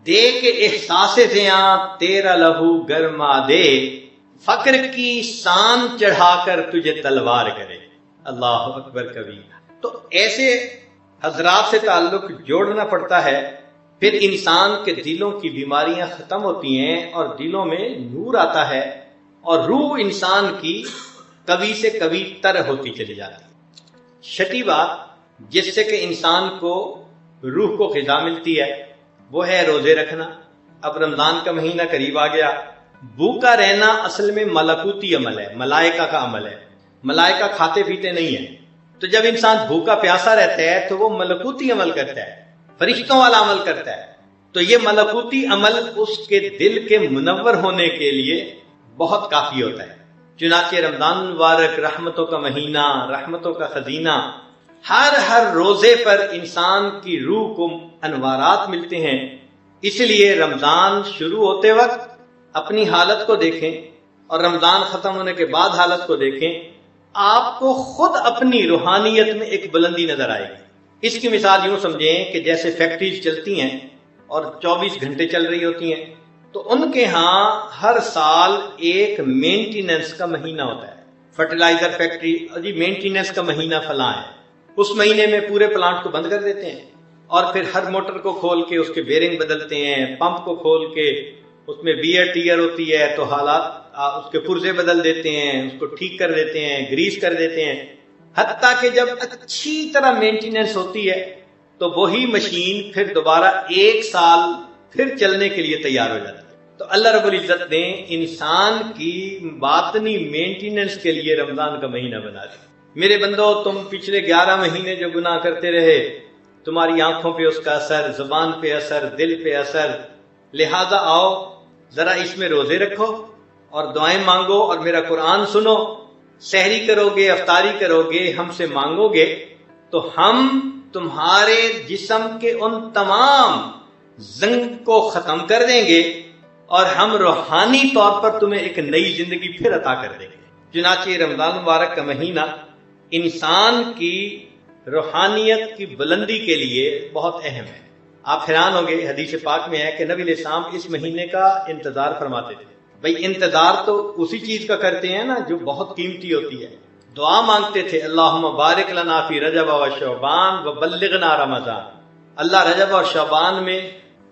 دیکھ احساس زیاں تیرا لہو گرما دے، فقر کی سان چڑھا کر تجھے تلوار کرے۔ اللہ اکبر کبیر۔ تو ایسے حضرات سے تعلق جوڑنا پڑتا ہے، پھر انسان کے دلوں کی بیماریاں ختم ہوتی ہیں اور دلوں میں نور آتا ہے، اور روح انسان کی کبھی سے کبھی تر ہوتی چلی جاتی ہے۔ چھٹی بات جس سے کہ انسان کو روح کو غذا ملتی ہے وہ ہے روزے رکھنا۔ اب رمضان کا مہینہ قریب آ گیا۔ بھوکا رہنا اصل میں ملکوتی عمل ہے، ملائکہ کا عمل ہے۔ ملائکہ کھاتے پیتے نہیں ہیں، تو جب انسان بھوکا پیاسا رہتا ہے تو وہ ملکوتی عمل کرتا ہے، فرشتوں والا عمل کرتا ہے۔ تو یہ ملکوتی عمل اس کے دل کے منور ہونے کے لیے بہت کافی ہوتا ہے۔ چنانچہ رمضان مبارک رحمتوں کا مہینہ، رحمتوں کا خزینہ، ہر روزے پر انسان کی روح کو انوارات ملتے ہیں۔ اس لیے رمضان شروع ہوتے وقت اپنی حالت کو دیکھیں اور رمضان ختم ہونے کے بعد حالت کو دیکھیں، آپ کو خود اپنی روحانیت میں ایک بلندی نظر آئے گی۔ اس کی مثال یوں سمجھیں کہ جیسے فیکٹریز چلتی ہیں اور 24 گھنٹے چل رہی ہوتی ہیں، تو ان کے ہاں ہر سال ایک مینٹیننس کا مہینہ ہوتا ہے۔ فرٹیلائزر فیکٹری، جی مینٹیننس کا مہینہ فلاں ہے، اس مہینے میں پورے پلانٹ کو بند کر دیتے ہیں، اور پھر ہر موٹر کو کھول کے اس کے بیرنگ بدلتے ہیں، پمپ کو کھول کے اس میں بیئر ٹیئر ہوتی ہے تو حالات اس کے پرزے بدل دیتے ہیں، اس کو ٹھیک کر دیتے ہیں، گریس کر دیتے ہیں، حتیٰ کہ جب اچھی طرح مینٹیننس ہوتی ہے تو وہی مشین پھر دوبارہ 1 سال پھر چلنے کے لیے تیار ہو جاتی ہے۔ تو اللہ رب العزت نے انسان کی باطنی مینٹیننس کے لیے رمضان کا مہینہ بنا دیا۔ میرے بندو، تم پچھلے 11 مہینے جو گناہ کرتے رہے، تمہاری آنکھوں پہ اس کا اثر، زبان پہ اثر، دل پہ اثر، لہذا آؤ ذرا اس میں روزے رکھو اور دعائیں مانگو اور میرا قرآن سنو، سحری کرو گے، افطاری کرو گے، ہم سے مانگو گے تو ہم تمہارے جسم کے ان تمام زنگ کو ختم کر دیں گے اور ہم روحانی طور پر تمہیں ایک نئی زندگی پھر عطا کر دیں گے۔ چنانچہ رمضان مبارک کا مہینہ انسان کی روحانیت کی بلندی کے لیے بہت اہم ہے۔ آپ حیران ہوں گے، حدیث پاک میں ہے کہ نبی علیہ السلام اس مہینے کا انتظار فرماتے تھے۔ بھئی انتظار تو اسی چیز کا کرتے ہیں نا جو بہت قیمتی ہوتی ہے۔ دعا مانگتے تھے، اللہم بارک لنا فی رجب و شعبان و بلغنا رمضان، اللہ رجب اور شعبان میں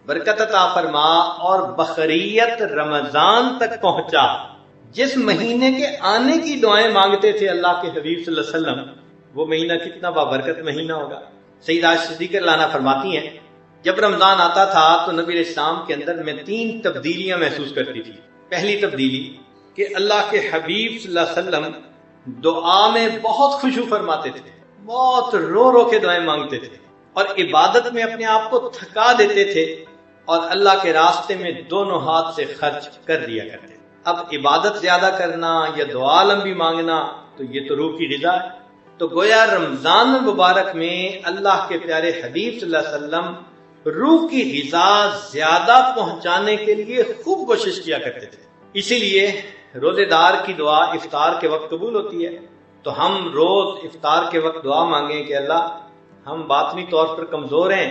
برکت عطا فرما اور بخیریت رمضان تک پہنچا۔ جس مہینے کے آنے کی دعائیں مانگتے تھے اللہ کے حبیب صلی اللہ علیہ وسلم، وہ مہینہ کتنا بابرکت مہینہ ہوگا۔ سیدہ صدیقہ لانا فرماتی ہیں جب رمضان آتا تھا تو نبی علیہ السلام کے اندر میں 3 تبدیلیاں محسوس کرتی تھی۔ پہلی تبدیلی کہ اللہ کے حبیب صلی اللہ علیہ وسلم دعا میں بہت خشوع فرماتے تھے، بہت رو رو کے دعائیں مانگتے تھے، اور عبادت میں اپنے آپ کو تھکا دیتے تھے اور اللہ کے راستے میں دونوں ہاتھ سے خرچ کر دیا کرتے۔ اب عبادت زیادہ کرنا یا دعا لمبی مانگنا تو یہ تو روح کی غذا ہے۔ تو گویا رمضان مبارک میں اللہ کے پیارے حبیب صلی اللہ علیہ وسلم روح کی غذا زیادہ پہنچانے کے لیے خوب کوشش کیا کرتے تھے۔ اسی لیے روزے دار کی دعا افطار کے وقت قبول ہوتی ہے۔ تو ہم روز افطار کے وقت دعا مانگیں کہ اللہ ہم باطنی طور پر کمزور ہیں،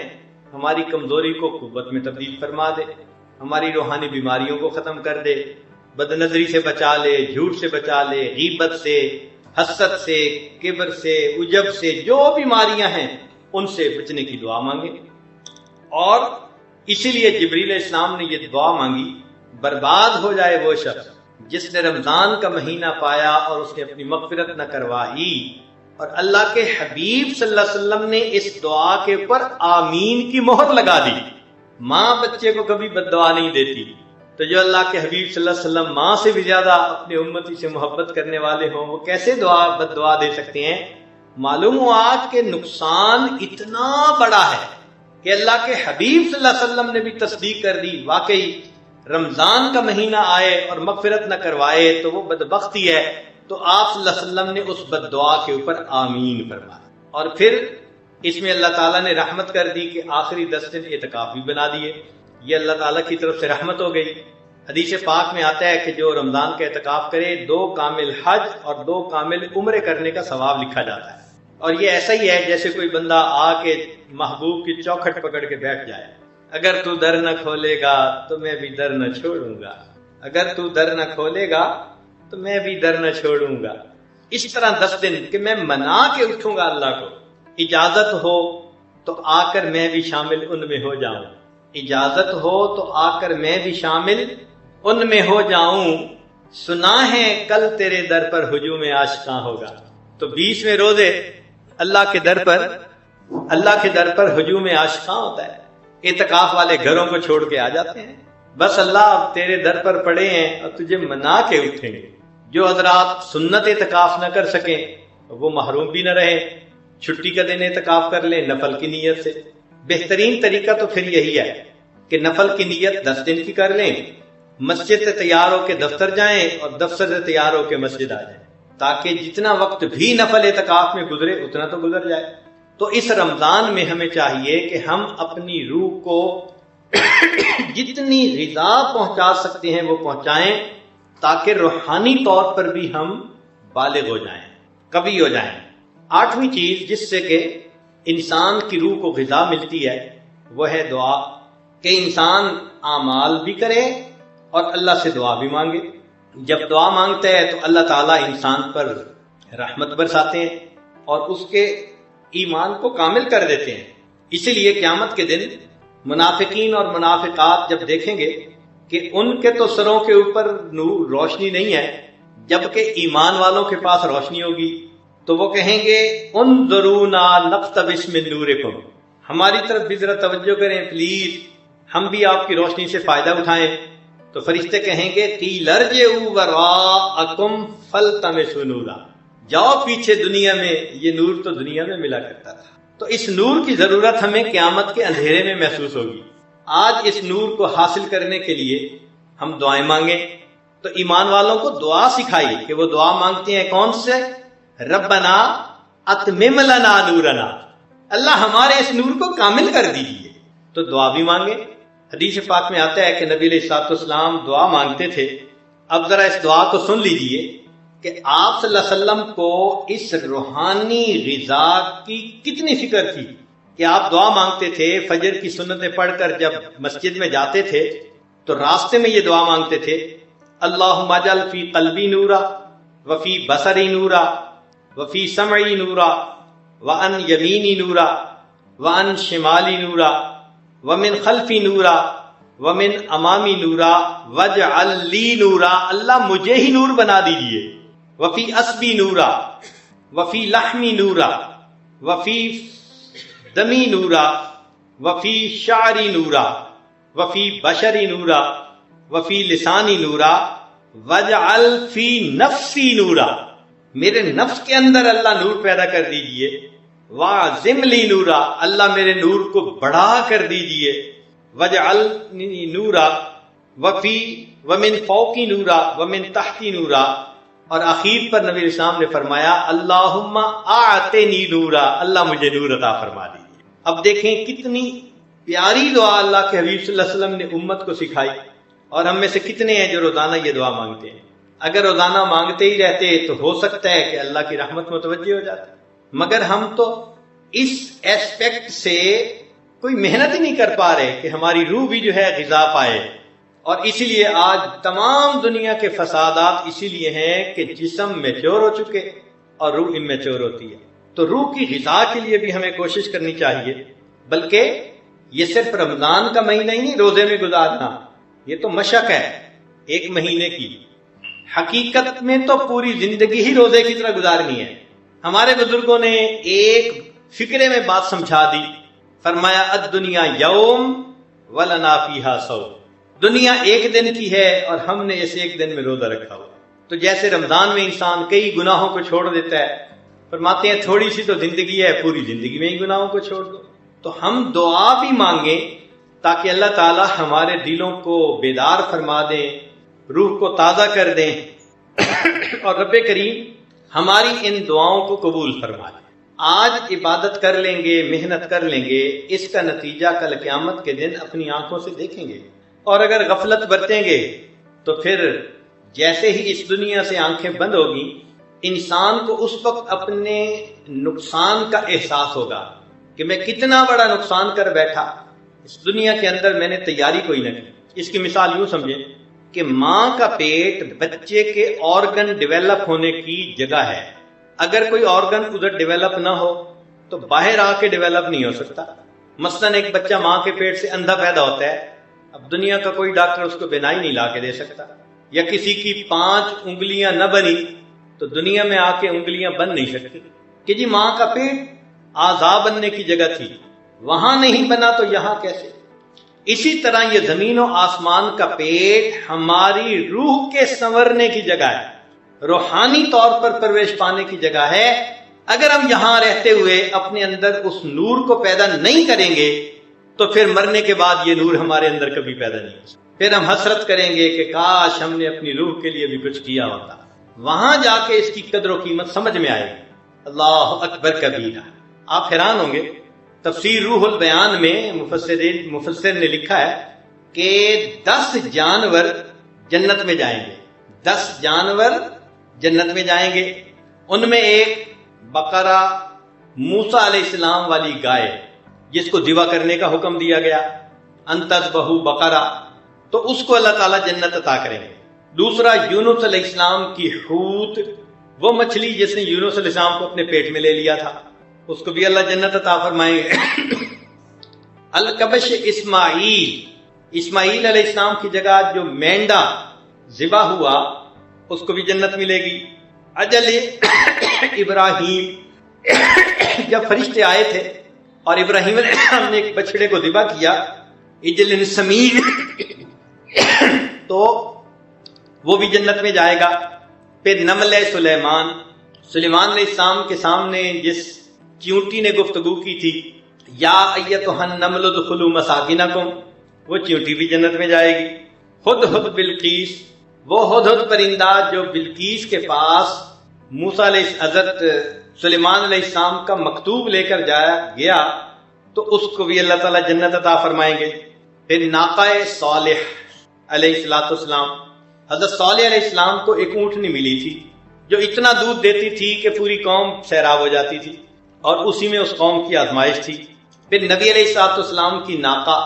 ہماری کمزوری کو قوت میں تبدیل فرما دے، ہماری روحانی بیماریوں کو ختم کر دے، بد نظری سے بچا لے، جھوٹ سے بچا لے، غیبت سے، حسد سے، کبر سے، عجب سے، جو بیماریاں ہیں ان سے بچنے کی دعا مانگیں۔ اور اسی لیے جبریل علیہ السلام نے یہ دعا مانگی، برباد ہو جائے وہ شخص جس نے رمضان کا مہینہ پایا اور اس نے اپنی مغفرت نہ کروائی۔ اور اللہ کے حبیب صلی اللہ علیہ وسلم نے اس دعا کے اوپر آمین کی مہر لگا دی۔ ماں بچے کو کبھی بد دعا نہیں دیتی، تو جو اللہ کے حبیب صلی اللہ علیہ وسلم ماں سے بھی زیادہ اپنے امتی سے محبت کرنے والے ہوں، وہ کیسے بد دعا دے سکتے ہیں؟ معلوم ہوا کہ نقصان اتنا بڑا ہے کہ اللہ کے حبیب صلی اللہ علیہ وسلم نے بھی تصدیق کر دی، واقعی رمضان کا مہینہ آئے اور مغفرت نہ کروائے تو وہ بدبختی ہے. تو آپ صلی اللہ علیہ وسلم نے اس بد دعا کے اوپر آمین فرمایا. اور پھر اس میں اللہ تعالیٰ نے رحمت کر دی کہ آخری 10 دن اعتکاف بھی بنا دیے. یہ اللہ تعالیٰ کی طرف سے رحمت ہو گئی. حدیث پاک میں آتا ہے کہ جو رمضان کا اعتکاف کرے 2 کامل حج اور 2 کامل عمرے کرنے کا ثواب لکھا جاتا ہے. اور یہ ایسا ہی ہے جیسے کوئی بندہ آ کے محبوب کی چوکھٹ پکڑ کے بیٹھ جائے، اگر تو در نہ کھولے گا تو میں بھی در نہ چھوڑوں گا، اگر تو در نہ کھولے گا تو میں بھی در نہ چھوڑوں گا. اس طرح 10 دن کہ میں منا کے اٹھوں گا اللہ کو، اجازت ہو تو آ کر میں بھی شامل ان میں ہو جاؤں، اجازت ہو تو آ کر میں بھی شامل ان میں ہو جاؤں. سنا ہے کل تیرے در پر ہجوم عاشقاں ہوگا. تو 20ویں روزے اللہ کے در پر ہجوم عاشقاں ہوتا ہے. اعتکاف والے گھروں کو چھوڑ کے آ جاتے ہیں، بس اللہ اب تیرے در پر پڑے ہیں اور تجھے منا کے اٹھیں گے. جو حضرات سنت اعتکاف نہ کر سکیں وہ محروم بھی نہ رہیں، چھٹی کا دن اعتکاف کر لیں نفل کی نیت سے. بہترین طریقہ تو پھر یہی ہے کہ نفل کی نیت 10 دن کی کر لیں، مسجد سے تیار ہو کے دفتر جائیں اور دفتر سے تیار ہو کے مسجد آ جائیں، تاکہ جتنا وقت بھی نفل اعتکاف میں گزرے اتنا تو گزر جائے. تو اس رمضان میں ہمیں چاہیے کہ ہم اپنی روح کو جتنی غذا پہنچا سکتے ہیں وہ پہنچائیں، تاکہ روحانی طور پر بھی ہم بالغ ہو جائیں، قوی ہو جائیں. 8ویں چیز جس سے کہ انسان کی روح کو غذا ملتی ہے وہ ہے دعا، کہ انسان اعمال بھی کرے اور اللہ سے دعا بھی مانگے. جب دعا مانگتا ہے تو اللہ تعالیٰ انسان پر رحمت برساتے ہیں اور اس کے ایمان کو کامل کر دیتے ہیں. اسی لیے قیامت کے دن منافقین اور منافقات جب دیکھیں گے کہ ان کے تو سروں کے اوپر نور روشنی نہیں ہے، جبکہ ایمان والوں کے پاس روشنی ہوگی، تو وہ کہیں گے انظرونا نقتبس من نورکم، ہماری طرف بھی ذرا توجہ کریں پلیز، ہم بھی آپ کی روشنی سے فائدہ اٹھائیں. تو فرشتے کہیں گے قیل ارجعوا وراءکم فالتمسوا نورا، جاؤ پیچھے دنیا میں، یہ نور تو دنیا میں ملا کرتا تھا. تو اس نور کی ضرورت ہمیں قیامت کے اندھیرے میں محسوس ہوگی. آج اس نور کو حاصل کرنے کے لیے ہم دعائیں مانگیں. تو ایمان والوں کو دعا سکھائی کہ وہ دعا مانگتے ہیں کون سے؟ ربنا اتمم لنا نورنا، اللہ ہمارے اس نور کو کامل کر دیجیے. تو دعا بھی مانگے. حدیث پاک میں آتا ہے کہ نبی علیہ الصلوۃ والسلام دعا مانگتے تھے. اب ذرا اس دعا کو سن لیجئے کہ آپ صلی اللہ علیہ وسلم کو اس روحانی غذا کی کتنی فکر تھی کہ آپ دعا مانگتے تھے. فجر کی سنتیں پڑھ کر جب مسجد میں جاتے تھے تو راستے میں یہ دعا مانگتے تھے، اللہم اجعل فی قلبی نورا وفی بصری نورا وفی سمعی نورا وعن یمینی نورا وعن شمالی نورا ومن خلفی نورا ومن امامی نورا وجعل لی نورا، اللہ مجھے ہی نور بنا دیجئے. وفی اسبی نورا وفی لحمی نورا وفی دمی نورا وفی شعری نورا وفی بشری نورا وفی لسانی نورا وجعل فی نفسی نورا، میرے نفس کے اندر اللہ نور پیدا کر دیجئے. وَعْزِمْ لِي نورا، اللہ میرے نور کو بڑھا کر دیجئے. وَجْعَلْنِي نورا وَمِن فَوْقِ نورا وَمِن تَحْتِ نورا. اور آخر پر نبی اسلام نے فرمایا اللہم اعطنی نورا، اللہ مجھے نور عطا فرما دیجیے. اب دیکھیں کتنی پیاری دعا اللہ کے حبیب صلی اللہ علیہ وسلم نے امت کو سکھائی. اور ہم میں سے کتنے ہیں جو روزانہ یہ دعا مانگتے ہیں؟ اگر روزانہ مانگتے ہی رہتے تو ہو سکتا ہے کہ اللہ کی رحمت متوجہ ہو جاتی، مگر ہم تو اس ایسپیکٹ سے کوئی محنت ہی نہیں کر پا رہے کہ ہماری روح بھی جو ہے غذا پائے. اور اسی لیے آج تمام دنیا کے فسادات اسی لیے ہیں کہ جسم میچور ہو چکے اور روح اممیچور ہوتی ہے. تو روح کی غذا کے لیے بھی ہمیں کوشش کرنی چاہیے. بلکہ یہ صرف رمضان کا مہینہ ہی نہیں روزے میں گزارنا، یہ تو مشق ہے 1 مہینے کی. حقیقت میں تو پوری زندگی ہی روزے کی طرح گزارنی ہے. ہمارے بزرگوں نے ایک فکرے میں بات سمجھا دی، فرمایا الدنیا یوم ولنا فیہا صوم، دنیا 1 دن کی ہے اور ہم نے اس 1 دن میں روزہ رکھا ہوا. تو جیسے رمضان میں انسان کئی گناہوں کو چھوڑ دیتا ہے، فرماتے ہیں تھوڑی سی تو زندگی ہے، پوری زندگی میں ہی گناہوں کو چھوڑ دو۔ تو ہم دعا بھی مانگیں تاکہ اللہ تعالی ہمارے دلوں کو بیدار فرما دیں، روح کو تازہ کر دیں اور رب کریم ہماری ان دعاؤں کو قبول فرما لیں۔ آج عبادت کر لیں گے، محنت کر لیں گے، اس کا نتیجہ کل قیامت کے دن اپنی آنکھوں سے دیکھیں گے۔ اور اگر غفلت برتیں گے تو پھر جیسے ہی اس دنیا سے آنکھیں بند ہوگی، انسان کو اس وقت اپنے نقصان کا احساس ہوگا کہ میں کتنا بڑا نقصان کر بیٹھا، اس دنیا کے اندر میں نے تیاری کوئی نہ کی۔ اس کی مثال یوں سمجھیں کہ ماں کا پیٹ بچے کے آرگن ڈیولپ ہونے کی جگہ ہے۔ اگر کوئی آرگن ادھر ڈیولپ نہ ہو تو باہر آ کے ڈیولپ نہیں ہو سکتا۔ مثلا ایک بچہ ماں کے پیٹ سے اندھا پیدا ہوتا ہے، اب دنیا کا کوئی ڈاکٹر اس کو بینائی نہیں لا کے دے سکتا، یا کسی کی 5 انگلیاں نہ بنی تو دنیا میں آ کے انگلیاں بن نہیں سکتی کہ جی ماں کا پیٹ اعضاء بننے کی جگہ تھی، وہاں نہیں بنا تو یہاں کیسے؟ اسی طرح یہ زمین و آسمان کا پیٹ ہماری روح کے سنورنے کی جگہ ہے، روحانی طور پر پرویش پانے کی جگہ ہے۔ اگر ہم یہاں رہتے ہوئے اپنے اندر اس نور کو پیدا نہیں کریں گے تو پھر مرنے کے بعد یہ نور ہمارے اندر کبھی پیدا نہیں ہو سکتا۔ پھر ہم حسرت کریں گے کہ کاش ہم نے اپنی روح کے لیے بھی کچھ کیا ہوتا۔ وہاں جا کے اس کی قدر و قیمت سمجھ میں آئے گی۔ اللہ اکبر کبیرہ۔ آپ حیران ہوں گے، تفسیر روح البیان میں مفسر نے لکھا ہے کہ 10 جانور جنت میں جائیں گے، 10 جانور جنت میں جائیں گے۔ ان میں ایک بقرہ موسیٰ علیہ السلام والی گائے جس کو ذبح کرنے کا حکم دیا گیا، انتذبحوا بقرہ، تو اس کو اللہ تعالیٰ جنت عطا کریں گے۔ دوسرا یونس علیہ السلام کی حوت، وہ مچھلی جس نے یونس علیہ السلام کو اپنے پیٹ میں لے لیا تھا، اس کو بھی اللہ جنت عطا فرمائیں گے۔ الکبش اسماعیل علیہ السلام کی جگہ جو مینڈا ذبح ہوا اس کو بھی جنت ملے گی۔ اجل ابراہیم، جب فرشتے آئے تھے اور ابراہیم علیہ السلام نے ایک بچڑے کو ذبح کیا، اجل سمین، تو وہ بھی جنت میں جائے گا۔ پھر نمل سلیمان علیہ السلام کے سامنے جس چیونٹی نے گفتگو کی تھی، یا ایتھا النمل ادخلوا مساکنکم، وہ چیونٹی بھی جنت میں جائے گی۔ ہدہد بلقیس، وہ ہدہد پرندہ جو بلقیس کے پاس موسیٰ حضرت سلیمان علیہ السلام کا مکتوب لے کر گیا تو اس کو بھی اللہ تعالیٰ جنت عطا فرمائیں گے۔ پھر ناقہ صالح علیہ السلام، حضرت صالح علیہ السلام کو ایک اونٹنی ملی تھی جو اتنا دودھ دیتی تھی کہ پوری قوم سیراب ہو جاتی تھی، اور اسی میں اس قوم کی آزمائش تھی۔ پھر نبی علیہ السلام کی ناقہ،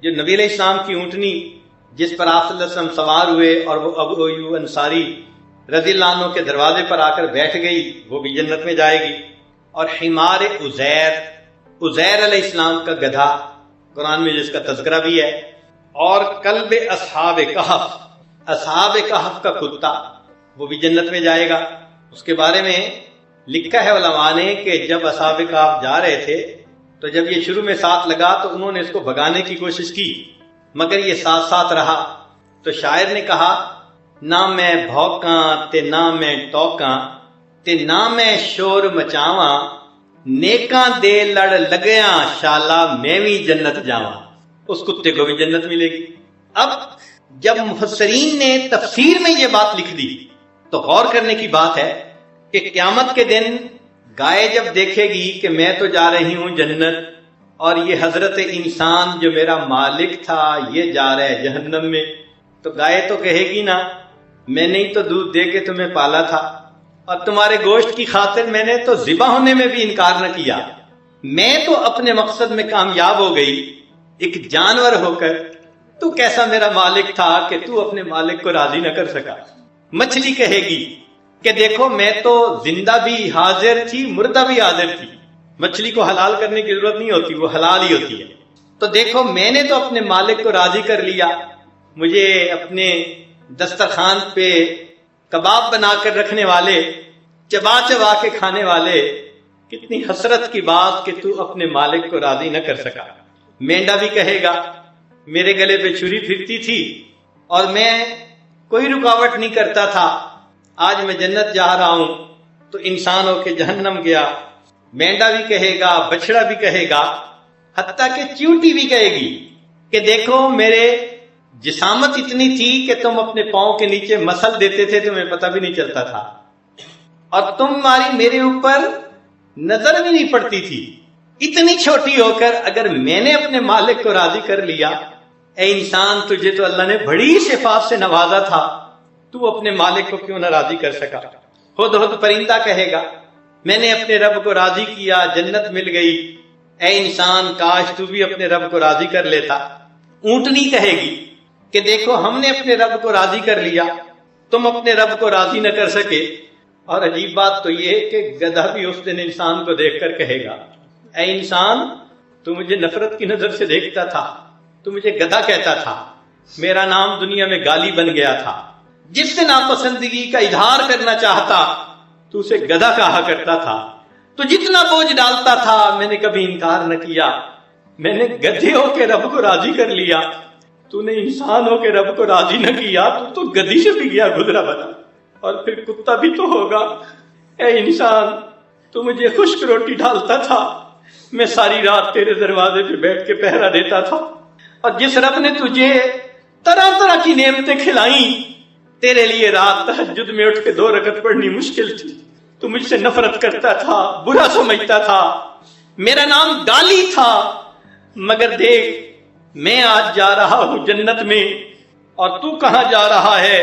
جو نبی علیہ السلام کی اونٹنی جس پر آپ صلی اللہ علیہ وسلم سوار ہوئے اور وہ ابو ایوب انصاری رضی اللہ عنہ کے دروازے پر آ کر بیٹھ گئی، وہ بھی جنت میں جائے گی۔ اور حمار عزیر علیہ السلام کا گدھا، قرآن میں جس کا تذکرہ بھی ہے، اور کلب اصحاب کہف کا کتا، وہ بھی جنت میں جائے گا۔ اس کے بارے میں لکھا ہے علماء نے کہ جب اصحاب کہف جا رہے تھے تو جب یہ شروع میں ساتھ لگا تو انہوں نے اس کو بھگانے کی کوشش کی، مگر یہ ساتھ ساتھ رہا۔ تو شاعر نے کہا، نہ میں بھوکاں تے نہ میں ٹوکاں تے نہ میں شور مچاواں، نیکاں دے لڑ لگیاں شالا میں بھی جنت جاواں۔ اس کتے کو بھی جنت ملے گی۔ اب جب مفسرین نے تفسیر میں یہ بات لکھ دی تو غور کرنے کی بات ہے کہ قیامت کے دن گائے جب دیکھے گی کہ میں تو جا رہی ہوں جنت، اور یہ حضرت انسان جو میرا مالک تھا یہ جا رہا ہے جہنم میں، تو گائے تو کہے گی نا، میں نے ہی تو دودھ دے کے تمہیں پالا تھا، اور تمہارے گوشت کی خاطر میں نے تو ذبح ہونے میں بھی انکار نہ کیا، میں تو اپنے مقصد میں کامیاب ہو گئی ایک جانور ہو کر، تو کیسا میرا مالک تھا کہ تو اپنے مالک کو راضی نہ کر سکا۔ مچھلی کہے گی کہ دیکھو میں تو زندہ بھی حاضر تھی، مردہ بھی حاضر تھی، مچھلی کو حلال کرنے کی ضرورت نہیں ہوتی، وہ حلال ہی ہوتی ہے، تو دیکھو میں نے تو اپنے مالک کو راضی کر لیا، مجھے اپنے دسترخوان پہ کباب بنا کر رکھنے والے، چبا چبا کے کھانے والے، کتنی حسرت کی بات کہ تو اپنے مالک کو راضی نہ کر سکا۔ مینڈا بھی کہے گا، میرے گلے پہ چھری پھرتی تھی اور میں کوئی رکاوٹ نہیں کرتا تھا، آج میں جنت جا رہا ہوں تو انسان ہو کے جہنم گیا، مینڈا بھی کہے گا، بچڑا بھی کہے گا، حتیٰ کہ چیونٹی بھی کہے گی کہ دیکھو میرے جسامت اتنی تھی کہ تم اپنے پاؤں کے نیچے مسل دیتے تھے، تمہیں پتہ بھی نہیں چلتا تھا، اور تمہاری میرے اوپر نظر بھی نہیں پڑتی تھی۔ اتنی چھوٹی ہو کر اگر میں نے اپنے مالک کو راضی کر لیا، اے انسان تجھے تو اللہ نے بڑی صفات سے نوازا تھا، تو اپنے مالک کو کیوں نہ راضی کر سکا؟ خود پرندہ کہے گا میں نے اپنے رب کو راضی کیا، جنت مل گئی، اے انسان کاش تو بھی اپنے رب کو راضی کر لیتا۔ اونٹنی کہے گی کہ دیکھو ہم نے اپنے رب کو راضی کر لیا، تم اپنے رب کو راضی نہ کر سکے۔ اور عجیب بات تو یہ کہ گدھا بھی اس دن انسان کو دیکھ کر کہے گا اے انسان تو مجھے نفرت کی نظر سے دیکھتا تھا، تو مجھے گدھا کہتا تھا، میرا نام دنیا میں گالی بن گیا تھا، جس سے ناپسندگی کا اظہار کرنا چاہتا تو اسے گدھا کہا کرتا تھا، تو جتنا بوجھ ڈالتا تھا میں نے کبھی انکار نہ کیا، میں نے گدھے ہو کے رب کو راضی کر لیا، تو نے انسان ہو کے رب کو راضی نہ کیا، تو گدھی سے بھی گیا گزرا بنا، اور پھر کتا بھی تو ہوگا۔ اے انسان تو مجھے خشک روٹی ڈالتا تھا، میں ساری رات تیرے دروازے پہ بیٹھ کے پہرا دیتا تھا، اور جس رب نے تجھے طرح طرح کی نعمتیں کھلائیں، تیرے لیے رات تہجد میں اٹھ کے 2 رکعت پڑھنی مشکل تھی، تو مجھ سے نفرت کرتا تھا، برا سمجھتا تھا، میرا نام گالی تھا، مگر دیکھ میں آج جا رہا ہوں جنت میں، اور تو کہاں جا رہا ہے؟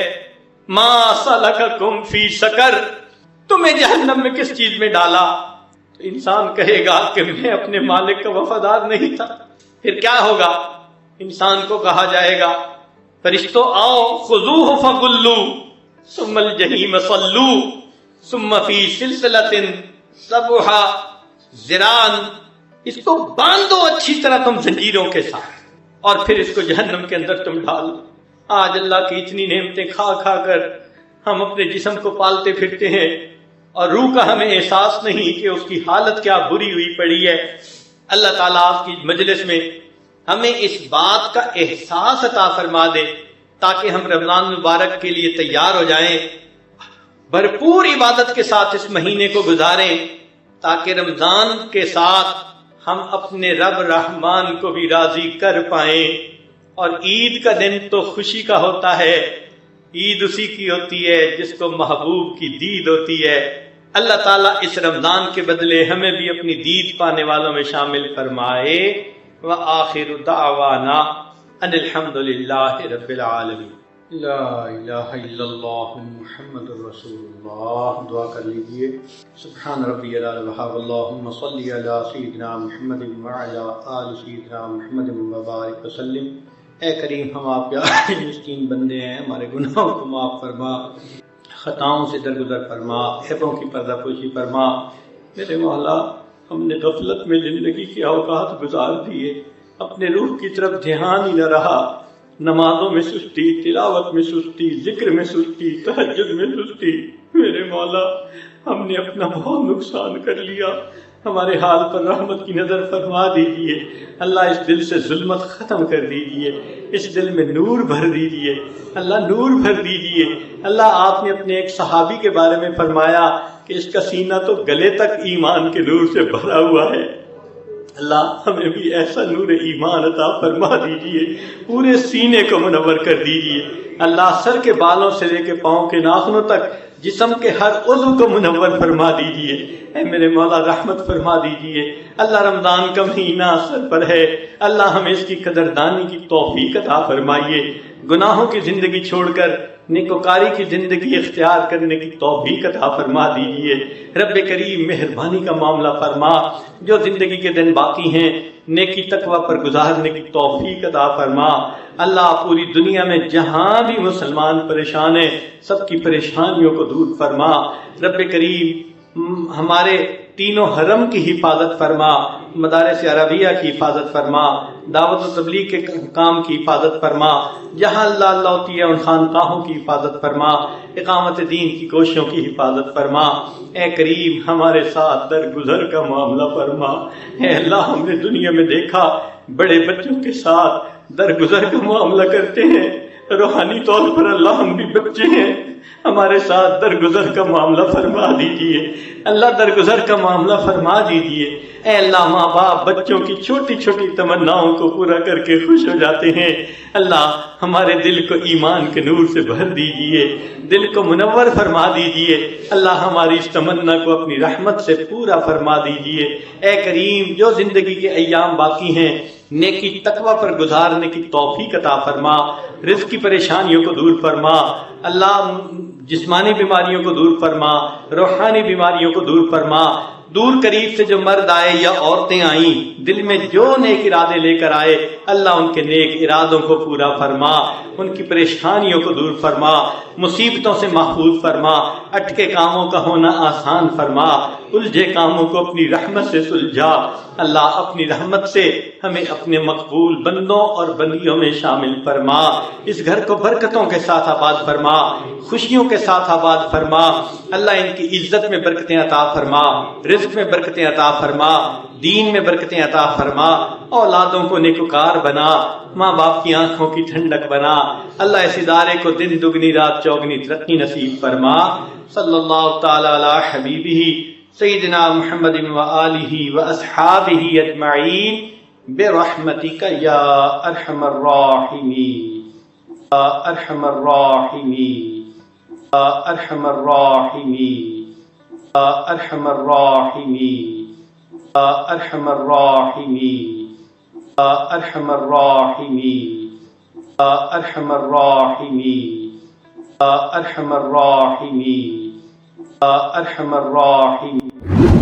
ما سلککم فی سقر، تمہیں جہنم میں کس چیز میں ڈالا؟ تو انسان کہے گا کہ میں اپنے مالک کا وفادار نہیں تھا۔ پھر کیا ہوگا؟ انسان کو کہا جائے گا فرشتوں آؤ خذوہ فغلوا ثم الجحیم صلوا ثم فی سلسلۃ ذرعہا ذراعا، اس کو باندھو اچھی طرح تم زنجیروں کے ساتھ، اور پھر اس کو جہنم کے اندر تم ڈال دو۔ آج اللہ کی اتنی نعمتیں کھا کھا کر ہم اپنے جسم کو پالتے پھرتے ہیں، اور روح کا ہمیں احساس نہیں کہ اس کی حالت کیا بری ہوئی پڑی ہے۔ اللہ تعالیٰ آپ کی مجلس میں ہمیں اس بات کا احساس عطا فرما دے تاکہ ہم رمضان مبارک کے لیے تیار ہو جائیں، بھرپور عبادت کے ساتھ اس مہینے کو گزاریں، تاکہ رمضان کے ساتھ ہم اپنے رب رحمان کو بھی راضی کر پائیں۔ اور عید کا دن تو خوشی کا ہوتا ہے، عید اسی کی ہوتی ہے جس کو محبوب کی دید ہوتی ہے۔ اللہ تعالیٰ اس رمضان کے بدلے ہمیں بھی اپنی دید پانے والوں میں شامل فرمائے۔ وآخر دعوانا ان الحمد للہ رب العالمین۔ لا الہ الا اللہ محمد رسول اللہ۔ دعا کر لیجئے۔ سبحان ربی العلی الوہاب، اللہم صلی علی سیدنا محمد وعلی آل سیدنا محمد وبارک وسلم۔ اے کریم ہم آپ کے مسکین بندے ہیں، ہمارے گناہوں کو معاف فرما، خطاؤں سے درگزر فرما، عیبوں کی پردہ پوشی فرما۔ میرے مولا ہم نے غفلت میں زندگی کے اوقات گزار دیے، اپنے روح کی طرف دھیان ہی نہ رہا، نمازوں میں سستی، تلاوت میں سستی، ذکر میں سستی، تہجد میں سستی۔ میرے مولا ہم نے اپنا بہت نقصان کر لیا، ہمارے حال پر رحمت کی نظر فرما دیجئے۔ اللہ اس دل سے ظلمت ختم کر دیجئے، اس دل میں نور بھر دیجئے، اللہ نور بھر دیجئے۔ اللہ آپ نے اپنے ایک صحابی کے بارے میں فرمایا کہ اس کا سینہ تو گلے تک ایمان کے نور سے بھرا ہوا ہے۔ اللہ ہمیں بھی ایسا نور ایمان عطا فرما دیجئے، پورے سینے کو منور کر دیجئے۔ اللہ سر کے بالوں سے لے کے پاؤں کے ناخنوں تک جسم کے ہر عضو کو منور فرما دیجئے۔ اے میرے مولا رحمت فرما دیجئے۔ اللہ رمضان کا مہینہ سر پر ہے، اللہ ہمیں اس کی قدردانی کی توفیق عطا فرمائیے، گناہوں کی زندگی چھوڑ کر نیکوکاری کی زندگی اختیار کرنے کی توفیق عطا فرما دیجئے۔ رب کریم مہربانی کا معاملہ فرما، جو زندگی کے دن باقی ہیں نیکی تقوی پر گزارنے کی توفیق عطا فرما۔ اللہ پوری دنیا میں جہاں بھی مسلمان پریشان ہیں سب کی پریشانیوں کو دور فرما۔ رب کریم ہمارے تینوں حرم کی حفاظت فرما، مدارس عربیہ کی حفاظت فرما، دعوت و تبلیغ کے کام کی حفاظت فرما، جہاں اللہ اللہ ہوتی ہے ان خانقاہوں کی حفاظت فرما، اقامت دین کی کوششوں کی حفاظت فرما۔ اے کریم ہمارے ساتھ درگزر کا معاملہ فرما۔ اے اللہ ہم نے دنیا میں دیکھا بڑے بچوں کے ساتھ درگزر کا معاملہ کرتے ہیں، روحانی طور پر اللہ ہم بھی بچے ہیں، ہمارے ساتھ درگزر کا معاملہ فرما دیجئے، اللہ درگزر کا معاملہ فرما دیجئے۔ اے اللہ، ماں باپ بچوں کی چھوٹی چھوٹی تمناؤں کو پورا کر کے خوش ہو جاتے ہیں، اللہ ہمارے دل کو ایمان کے نور سے بھر دیجئے، دل کو منور فرما دیجئے، اللہ ہماری اس تمنا کو اپنی رحمت سے پورا فرما دیجئے۔ اے کریم، جو زندگی کے ایام باقی ہیں نیکی تقوی پر گزارنے کی توفیق عطا فرما، رزق کی پریشانیوں کو دور فرما، اللہ جسمانی بیماریوں کو دور فرما، روحانی بیماریوں کو دور فرما۔ دور قریب سے جو مرد آئے یا عورتیں آئیں، دل میں جو نیک ارادے لے کر آئے، اللہ ان کے نیک ارادوں کو پورا فرما، ان کی پریشانیوں کو دور فرما، مصیبتوں سے محفوظ فرما، اٹکے کاموں کا ہونا آسان فرما، الجھے کاموں کو اپنی رحمت سے سلجھا۔ اللہ اپنی رحمت سے ہمیں اپنے مقبول بندوں اور بندیوں میں شامل فرما، اس گھر کو برکتوں کے ساتھ آباد فرما، خوشیوں کے ساتھ آباد فرما، اللہ ان کی عزت میں برکتیں عطا فرما، رزق میں برکتیں عطا فرما، دین میں برکتیں عطا فرما، اولادوں کو نیکوکار بنا، ماں باپ کی آنکھوں کی ٹھنڈک بنا، اللہ اس ادارے کو دن دگنی رات چوگنی ترقی نصیب فرما۔ صلی اللہ تعالی علی حبیبہ سیدنا محمد و آلہ و اصحابہ اجمعین برحمتک یا ارحم الراحمین، یا ارحم الراحمین، یا ارحم الراحمین، یا ارحم الراحمین، یا ارحم الراحمین، یا ارحم الراحمین، یا ارحم الراحمین، یا ارحم الراحمین، یا ارحم الراحمین۔